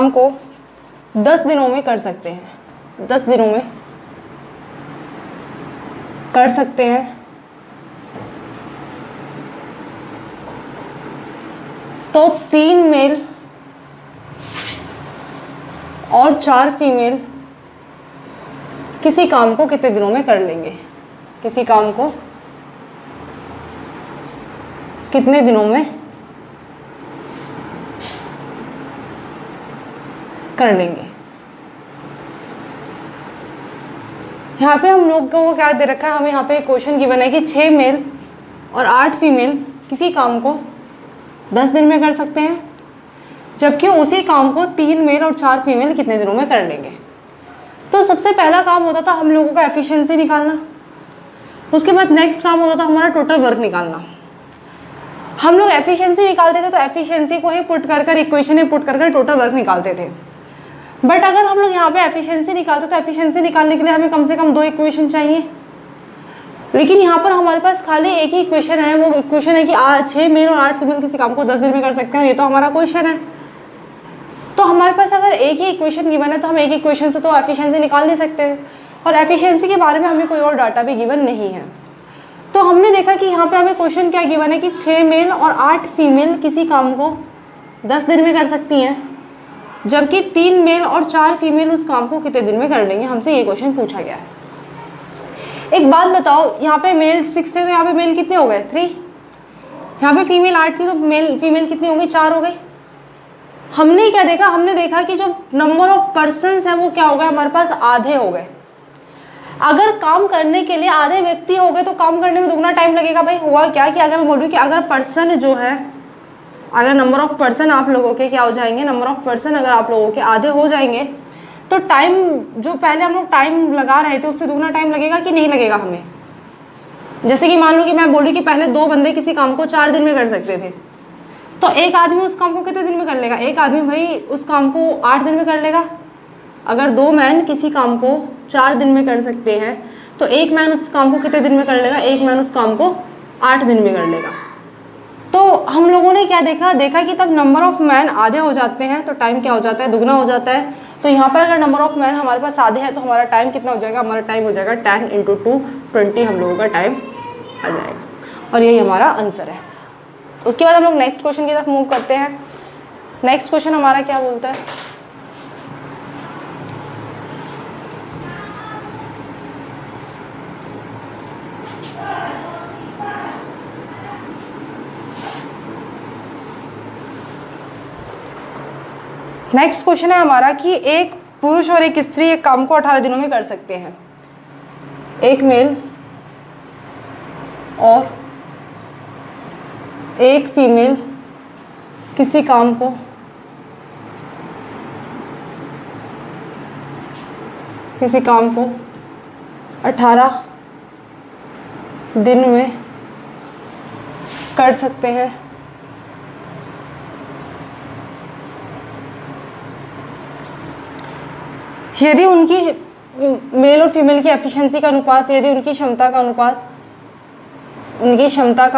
को 10 दिनों में कर सकते हैं। 10 दिनों में कर सकते हैं। तो 3 मेल और 4 फीमेल किसी काम को कितने दिनों में कर लेंगे। किसी काम को कितने दिनों में कर लेंगे। यहाँ पे हम लोग को क्या दे रखा है, हमें यहाँ पे क्वेश्चन गिवन है कि 6 मेल और 8 फीमेल किसी काम को 10 दिन में कर सकते हैं, जबकि उसी काम को 3 मेल और 4 फीमेल कितने दिनों में कर लेंगे। तो सबसे पहला काम होता था हम लोगों का एफिशिएंसी निकालना। उसके बाद नेक्स्ट काम होता था हमारा टोटल वर्क निकालना। हम लोग एफिशिएंसी निकालते थे तो एफिशिएंसी को ही पुट कर इक्वेशन में पुट कर टोटल वर्क निकालते थे। बट अगर हम लोग यहाँ पे एफिशिएंसी निकालते तो एफिशिएंसी निकालने के लिए हमें कम से कम 2 इक्वेशन चाहिए। लेकिन यहाँ पर हमारे पास खाली एक ही इक्वेशन है। वो इक्वेशन है कि 6 मेल और 8 फीमेल किसी काम को 10 दिन में कर सकते हैं, और ये तो हमारा क्वेश्चन है। तो हमारे पास अगर एक ही इक्वेशन गिवन है तो हम एक इक्वेशन से तो एफिशिएंसी निकाल नहीं सकते, और एफिशिएंसी के बारे में हमें कोई और डाटा भी गिवन नहीं है। तो हमने देखा कि यहाँ पे हमें क्वेश्चन क्या गिवन है कि 6 मेल और 8 फीमेल किसी काम को 10 दिन में कर सकती हैं, जबकि 3 मेल और 4 फीमेल उस काम को कितने दिन में कर लेंगे। हमसे ये क्वेश्चन पूछा गया है। एक बात बताओ, यहाँ पे मेल 6 थे तो यहाँ पे मेल कितने हो गए 3। यहाँ पे फीमेल 8 थी तो फीमेल कितनी हो गई 4 हो गई। हमने क्या देखा, हमने देखा कि जो नंबर ऑफ पर्सन्स है वो क्या हो गया हमारे पास आधे हो गए। अगर काम करने के लिए आधे व्यक्ति हो गए तो काम करने में दुगना टाइम लगेगा। भाई हुआ क्या कि अगर मैं बोल रही हूँ कि अगर पर्सन जो है, अगर नंबर ऑफ पर्सन आप लोगों के क्या हो जाएंगे, नंबर ऑफ पर्सन अगर आप लोगों के आधे हो जाएंगे तो टाइम जो पहले हम लोग टाइम लगा रहे थे उससे दुगना टाइम लगेगा कि नहीं लगेगा हमें। जैसे कि मान लो कि मैं बोल रही कि पहले 2 बंदे किसी काम को 4 दिन में कर सकते थे, तो एक आदमी उस काम को कितने दिन में कर लेगा। एक आदमी भाई उस काम को 8 दिन में कर लेगा। अगर 2 मैन किसी काम को 4 दिन में कर सकते हैं तो एक मैन उस काम को कितने दिन में कर लेगा, एक मैन उस काम को 8 दिन में कर लेगा। तो हम लोगों ने क्या देखा कि तब नंबर ऑफ मैन आधे हो जाते हैं तो टाइम क्या हो जाता है, दुगना हो जाता है। तो यहाँ पर अगर नंबर ऑफ मैन हमारे पास आधे हैं तो हमारा टाइम कितना हो जाएगा, हमारा टाइम हो जाएगा 10 इंटू 2 20 हम लोगों का टाइम आ जाएगा, और यही हमारा आंसर है। उसके बाद हम लोग नेक्स्ट क्वेश्चन की तरफ मूव करते हैं। नेक्स्ट क्वेश्चन हमारा क्या बोलता है, नेक्स्ट क्वेश्चन है हमारा कि एक पुरुष और एक स्त्री एक काम को 18 दिनों में कर सकते हैं। एक मेल और एक फीमेल किसी काम को 18 दिन में कर सकते हैं। यदि उनकी मेल और फीमेल की एफिशिएंसी का अनुपात, यदि उनकी क्षमता का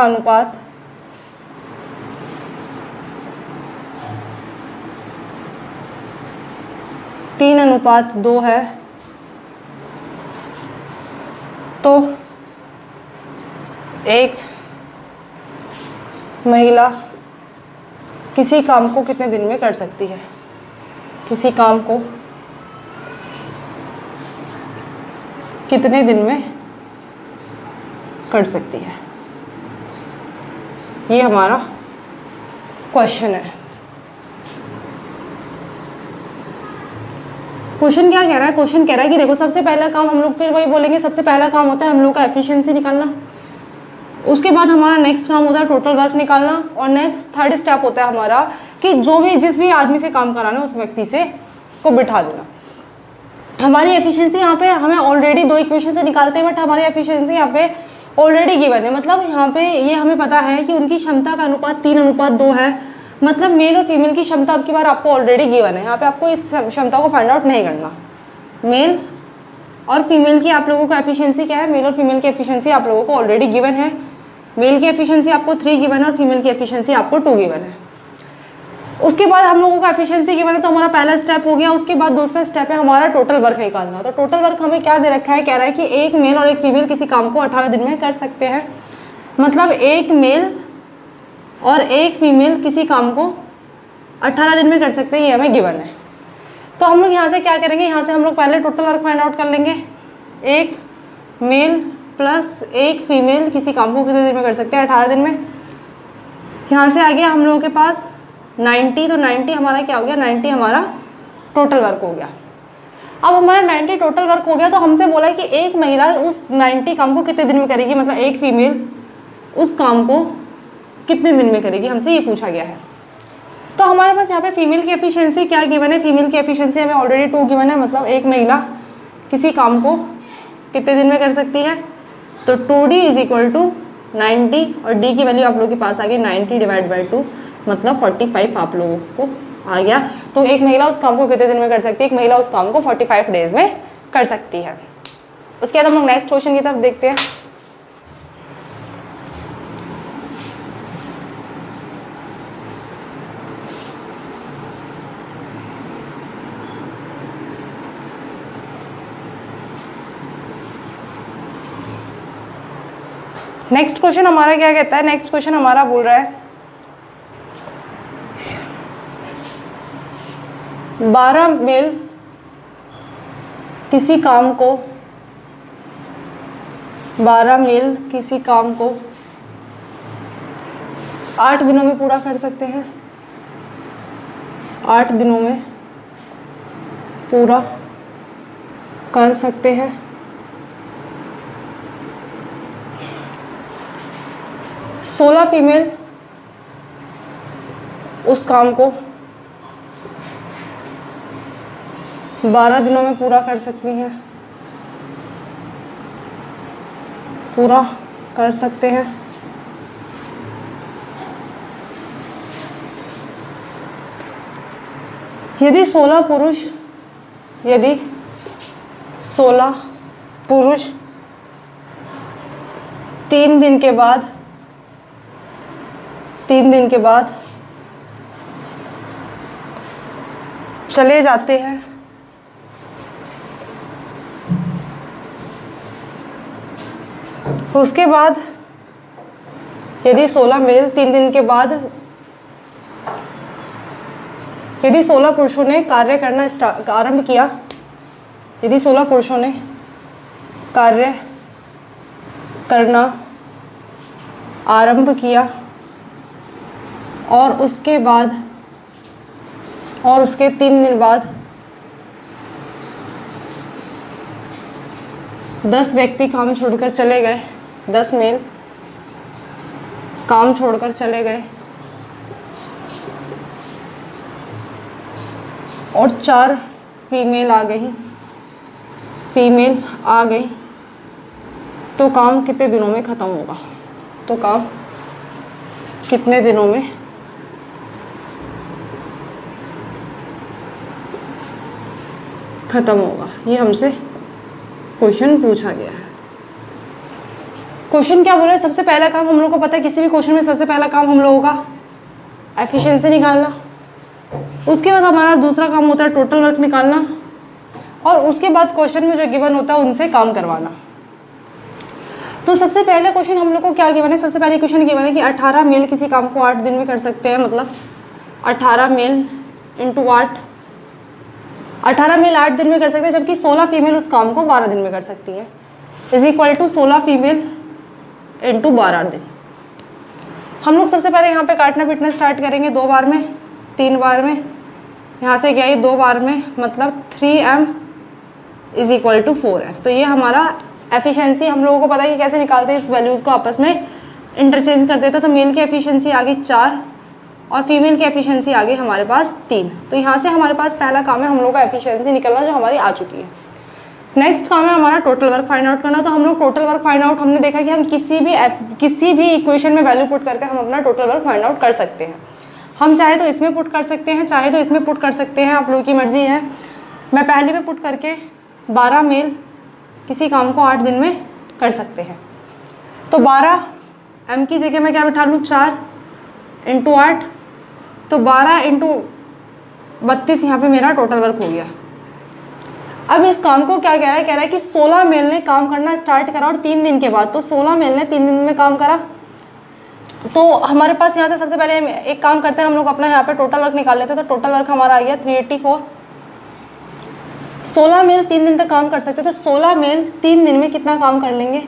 अनुपात 3:2 है, तो एक महिला किसी काम को कितने दिन में कर सकती है? किसी काम को कितने दिन में कर सकती है? ये हमारा क्वेश्चन है। क्वेश्चन क्या कह रहा है? क्वेश्चन कह रहा है कि देखो, सबसे पहला काम हम लोग फिर वही बोलेंगे, सबसे पहला काम होता है हम लोग का एफिशिएंसी निकालना। उसके बाद हमारा नेक्स्ट काम होता है टोटल वर्क निकालना, और नेक्स्ट थर्ड स्टेप होता है हमारा कि जिस भी आदमी से काम कराना है उस व्यक्ति से को बिठा देना। हमारी एफिशिएंसी यहाँ पे हमें ऑलरेडी 2 इक्वेशन से निकालते हैं, बट हमारी एफिशिएंसी यहाँ पे ऑलरेडी गिवन है। मतलब यहाँ पे ये हमें पता है कि उनकी क्षमता का अनुपात 3:2 है। मतलब मेल और फीमेल की क्षमता अब की बार आपको ऑलरेडी गिवन है। यहाँ पे आपको इस क्षमता को फाइंड आउट नहीं करना। मेल और फीमेल की आप लोगों को एफिशिएंसी क्या है? मेल और फीमेल की एफिशिएंसी आप लोगों को ऑलरेडी गिवन है। मेल की एफिशिएंसी आपको 3 गिवन है और फीमेल की एफिशिएंसी आपको 2 गिवन है। उसके बाद हम लोगों को एफिशिएंसी गिवन है, तो हमारा पहला स्टेप हो गया। उसके बाद दूसरा स्टेप है हमारा टोटल वर्क निकालना। तो टोटल वर्क हमें क्या दे रखा है? कह रहा है कि एक मेल और एक फीमेल किसी काम को 18 दिन में कर सकते हैं। मतलब एक मेल और एक फीमेल किसी काम को 18 दिन में कर सकते हैं, ये हमें गिवन है। तो हम लोग यहाँ से क्या करेंगे? यहाँ से हम लोग पहले टोटल वर्क फाइंड आउट कर लेंगे। एक मेल प्लस एक फीमेल किसी काम को कितने दिन में कर सकते हैं? 18 दिन में। यहाँ से आ गया हम लोगों के पास 90, तो 90 हमारा क्या हो गया? 90 हमारा टोटल वर्क हो गया। अब हमारा 90 टोटल वर्क हो गया, तो हमसे बोला है कि एक महिला उस 90 काम को कितने दिन में करेगी, मतलब एक फीमेल उस काम को कितने दिन में करेगी, हमसे ये पूछा गया है। तो हमारे पास यहाँ पे फीमेल की एफिशिएंसी क्या गिवन है? फीमेल की एफिशिएंसी हमें ऑलरेडी 2 गिवन है। मतलब एक महिला किसी काम को कितने दिन में कर सकती है? तो 2D = 90, और D की वैल्यू आप लोगों के पास आ गई 90 / 2, मतलब 45 आप लोगों को आ गया। तो एक महिला उस काम को कितने दिन में कर सकती है? एक महिला उस काम को 45 डेज में कर सकती है। उसके बाद हम लोग नेक्स्ट क्वेश्चन की तरफ देखते हैं। नेक्स्ट क्वेश्चन हमारा क्या कहता है? नेक्स्ट क्वेश्चन हमारा बोल रहा है 12 मेल किसी काम को 8 दिनों में पूरा कर सकते हैं। 8 दिनों में पूरा कर सकते हैं। 16 फीमेल उस काम को 12 दिनों में पूरा कर सकती हैं, पूरा कर सकते हैं। यदि 16 पुरुष 3 दिन के बाद चले जाते हैं, उसके बाद यदि 16 मेल 3 दिन के बाद, यदि 16 पुरुषों ने कार्य करना आरंभ किया, यदि 16 पुरुषों ने कार्य करना आरंभ किया और उसके बाद और उसके 3 दिन बाद 10 व्यक्ति काम छोड़कर चले गए, 10 मेल काम छोड़कर चले गए और 4 फीमेल आ गई, तो काम कितने दिनों में ख़त्म होगा? तो काम कितने दिनों में ख़त्म होगा? ये हमसे क्वेश्चन पूछा गया है। क्वेश्चन क्या बोल रहा है? सबसे पहला काम हम लोग को पता है, किसी भी क्वेश्चन में सबसे पहला काम हम लोगों का एफिशिएंसी निकालना, उसके बाद हमारा दूसरा काम होता है टोटल वर्क निकालना, और उसके बाद क्वेश्चन में जो गिवन होता है उनसे काम करवाना। तो सबसे पहले क्वेश्चन हम लोग को क्या गिवन है? सबसे पहले क्वेश्चन गिवन है कि 18 मेल किसी काम को 8 दिन में कर सकते हैं, मतलब 18 मेल इंटू 8, 18 मेल 8 दिन में कर सकते हैं, जबकि 16 फीमेल उस काम को 12 दिन में कर सकती है, is equal to 16 female into 12 दिन। हम लोग सबसे पहले यहाँ पे काटना पीटना स्टार्ट करेंगे 2 बार में, 3 बार में, यहाँ से क्या है 2 बार में, मतलब 3m is equal to 4f। तो ये हमारा एफिशिएंसी हम लोगों को पता है कि कैसे निकालते हैं, इस वैल्यूज़ को आपस में इंटरचेंज कर देते हैं। तो मेल की एफिशिएंसी आ गई 4 और फीमेल की एफिशिएंसी आ गई हमारे पास 3। तो यहाँ से हमारे पास पहला काम है हम लोग का एफिशिएंसी निकलना, जो हमारी आ चुकी है। नेक्स्ट काम है हमारा टोटल वर्क फाइंड आउट करना। तो हम लोग टोटल वर्क फाइंड आउट, हमने देखा कि हम किसी भी इक्वेशन में वैल्यू पुट करके हम अपना टोटल वर्क फाइंड आउट कर सकते हैं। हम चाहे तो इसमें पुट कर सकते हैं, चाहे तो इसमें पुट कर सकते हैं, आप लोगों की मर्जी है। मैं पहले में पुट करके 12 मेल किसी काम को 8 दिन में कर सकते हैं। तो 12 m की जगह मैं क्या बिठा लूँ 4 इंटू 8, तो 12 इंटू 32 यहाँ पे मेरा टोटल वर्क हो गया। अब इस काम को क्या कह रहा है कि 16 मेल ने काम करना स्टार्ट करा और 3 दिन के बाद, तो 16 मेल ने 3 दिन में काम करा। तो हमारे पास यहाँ से सबसे पहले हम एक काम करते हैं, हम लोग अपना यहाँ पे टोटल वर्क निकाल लेते हैं। तो टोटल वर्क हमारा आ गया 384। 16 मेल 3 दिन तक काम कर सकते, तो 16 मेल 3 दिन में कितना काम कर लेंगे?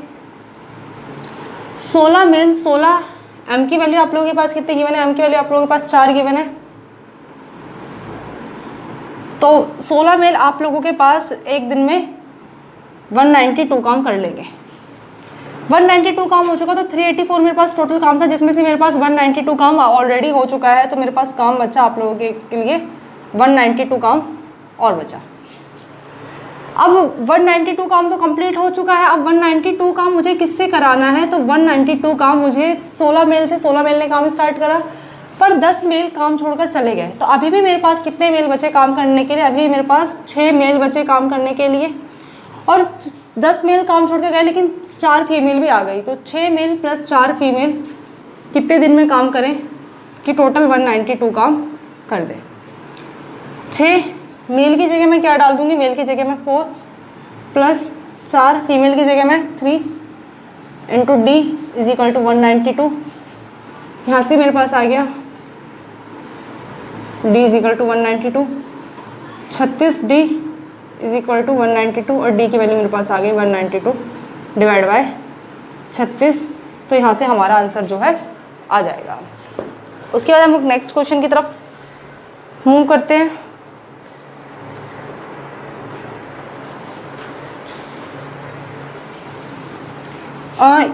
16 मेल 16 m की वैल्यू आप लोगों के पास कितने गिवन है? m की वैल्यू आप लोगों के पास 4 गिवन है। तो 16 मेल आप लोगों के पास एक दिन में 192 काम कर लेंगे। 192 काम हो चुका, तो 384 मेरे पास टोटल काम था, जिसमें से मेरे पास 192 काम ऑलरेडी हो चुका है। तो मेरे पास काम बचा आप लोगों के लिए 192 काम और बचा। अब 192 काम तो कंप्लीट हो चुका है। अब 192 काम मुझे किससे कराना है? तो 192 काम मुझे 16 मेल से, 16 मेल ने काम स्टार्ट करा, पर 10 मेल काम छोड़कर चले गए। तो अभी भी मेरे पास कितने मेल बचे काम करने के लिए? अभी मेरे पास 6 मेल बचे काम करने के लिए, और 10 मेल काम छोड़ के गए, लेकिन 4 फीमेल भी आ गई। तो 6 मेल प्लस 4 फीमेल कितने दिन में काम करें कि टोटल 192 काम कर दे? 6 मेल की जगह मैं क्या डाल दूंगी? मेल की जगह मैं 4 प्लस 4 फीमेल की जगह मैं 3 into D is equal to 192। यहाँ से मेरे पास आ गया d is equal to 192, 36 d is equal to 192, और d की वैल्यू मेरे पास आ गई 192 डिवाइड बाय 36। तो यहाँ से हमारा आंसर जो है आ जाएगा। उसके बाद हम लोग नेक्स्ट क्वेश्चन की तरफ मूव करते हैं।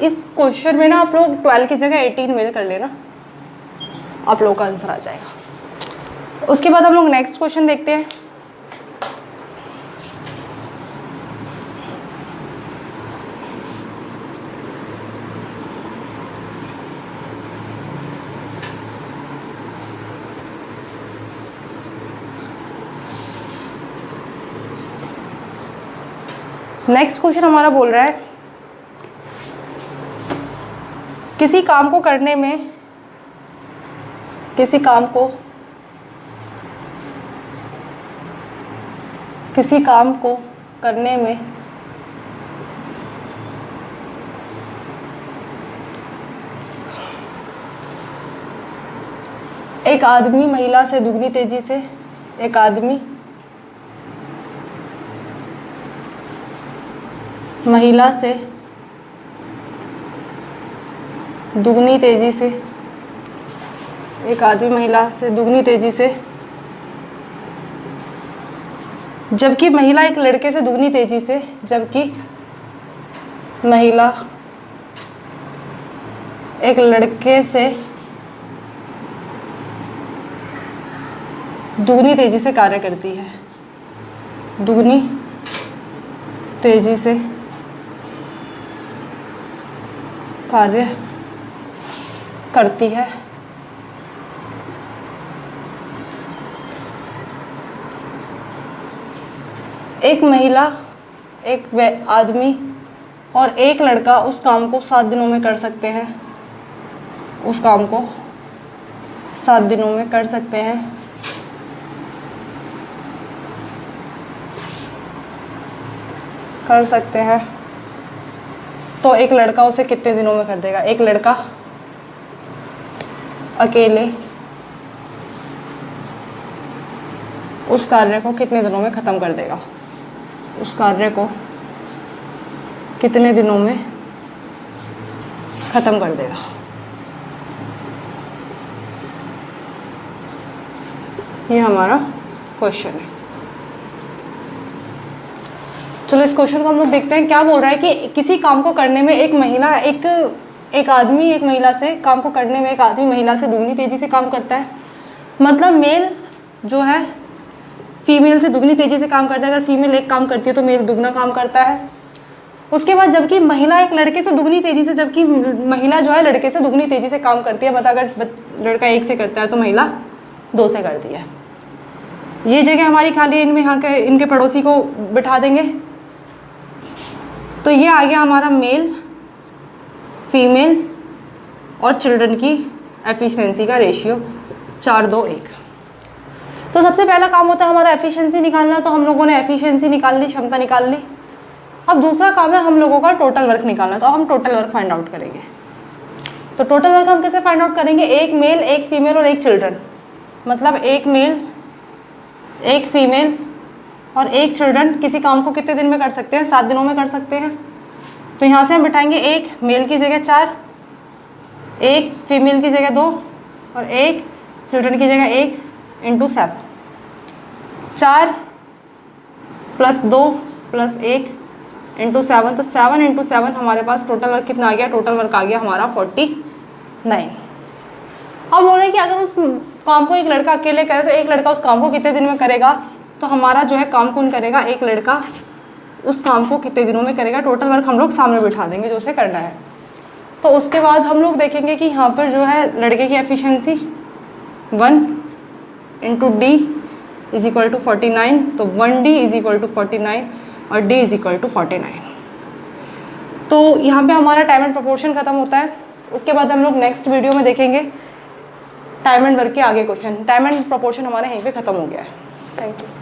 इस क्वेश्चन में ना आप लोग 12 की जगह 18 मेल कर लेना, आप लोगों का आंसर आ जाएगा। उसके बाद हम लोग नेक्स्ट क्वेश्चन देखते हैं। नेक्स्ट क्वेश्चन हमारा बोल रहा है किसी काम को करने में, किसी काम को करने में एक आदमी महिला से दुगनी तेजी से, एक आदमी महिला से दुगनी तेजी से, एक आदमी महिला से दुगनी तेजी से जबकि महिला एक लड़के से दुगनी तेजी से, जबकि महिला एक लड़के से दुगनी तेजी से कार्य करती है, दुगनी तेजी से कार्य करती है। एक महिला, एक आदमी और एक लड़का उस काम को 7 दिनों में कर सकते हैं, उस काम को 7 दिनों में कर सकते हैं। कर सकते हैं तो एक लड़का उसे कितने दिनों में कर देगा? एक लड़का अकेले उस कार्य को कितने दिनों में ख़त्म कर देगा? उस कार्य को कितने दिनों में ख़त्म कर देगा? ये हमारा क्वेश्चन है। चलो इस क्वेश्चन को हम लोग देखते हैं। क्या बोल रहा है कि किसी काम को करने में एक महिला एक आदमी एक महिला से, काम को करने में एक आदमी महिला से दुगनी तेजी से काम करता है। मतलब मेल जो है फीमेल से दुगनी तेजी से काम करता है। अगर फीमेल एक काम करती है तो मेल दुगना काम करता है। उसके बाद जबकि महिला एक लड़के से दुगनी तेजी से, जबकि महिला जो है लड़के से दुगनी तेजी से काम करती है। मतलब अगर लड़का 1 से करता है तो महिला 2 से करती है। ये जगह हमारी खाली है, इनमें यहाँ के इनके पड़ोसी को बिठा देंगे। तो ये आ गया हमारा मेल, फीमेल और चिल्ड्रन की एफिशिएंसी का रेशियो 4:2:1। तो सबसे पहला काम होता है हमारा एफिशिएंसी निकालना। तो हम लोगों ने एफिशिएंसी निकाल ली, क्षमता निकाल ली। अब दूसरा काम है हम लोगों का टोटल वर्क निकालना। तो हम टोटल वर्क फाइंड आउट करेंगे। तो टोटल वर्क हम कैसे फाइंड आउट करेंगे? एक मेल, एक फीमेल और एक चिल्ड्रन। मतलब एक मेल, एक फीमेल और एक चिल्ड्रन किसी काम को कितने दिन में कर सकते हैं? 7 दिनों में कर सकते हैं। तो यहाँ से हम बिठाएंगे एक मेल की जगह 4, एक फीमेल की जगह 2 और एक चिल्ड्रन की जगह 1 × 7। 4 + 2 + 1 × 7। तो 7 × 7 हमारे पास टोटल वर्क कितना आ गया? टोटल वर्क आ गया हमारा 49। अब बोल रहे हैं कि अगर उस काम को एक लड़का अकेले करे तो एक लड़का उस काम को कितने दिन में करेगा? तो हमारा जो है काम कौन करेगा? एक लड़का उस काम को कितने दिनों में करेगा? टोटल वर्क हम लोग सामने बिठा देंगे जो उसे करना है। तो उसके बाद हम लोग देखेंगे कि यहाँ पर जो है लड़के की एफिशिएंसी 1 × D = 49। तो 1D = 49 और D = 49। तो यहाँ पे हमारा टाइम एंड प्रोपोर्शन ख़त्म होता है। उसके बाद हम लोग नेक्स्ट वीडियो में देखेंगे टाइम एंड वर्क के आगे क्वेश्चन। टाइम एंड प्रोपोर्शन हमारा यहीं पे ख़त्म हो गया है। Thank you.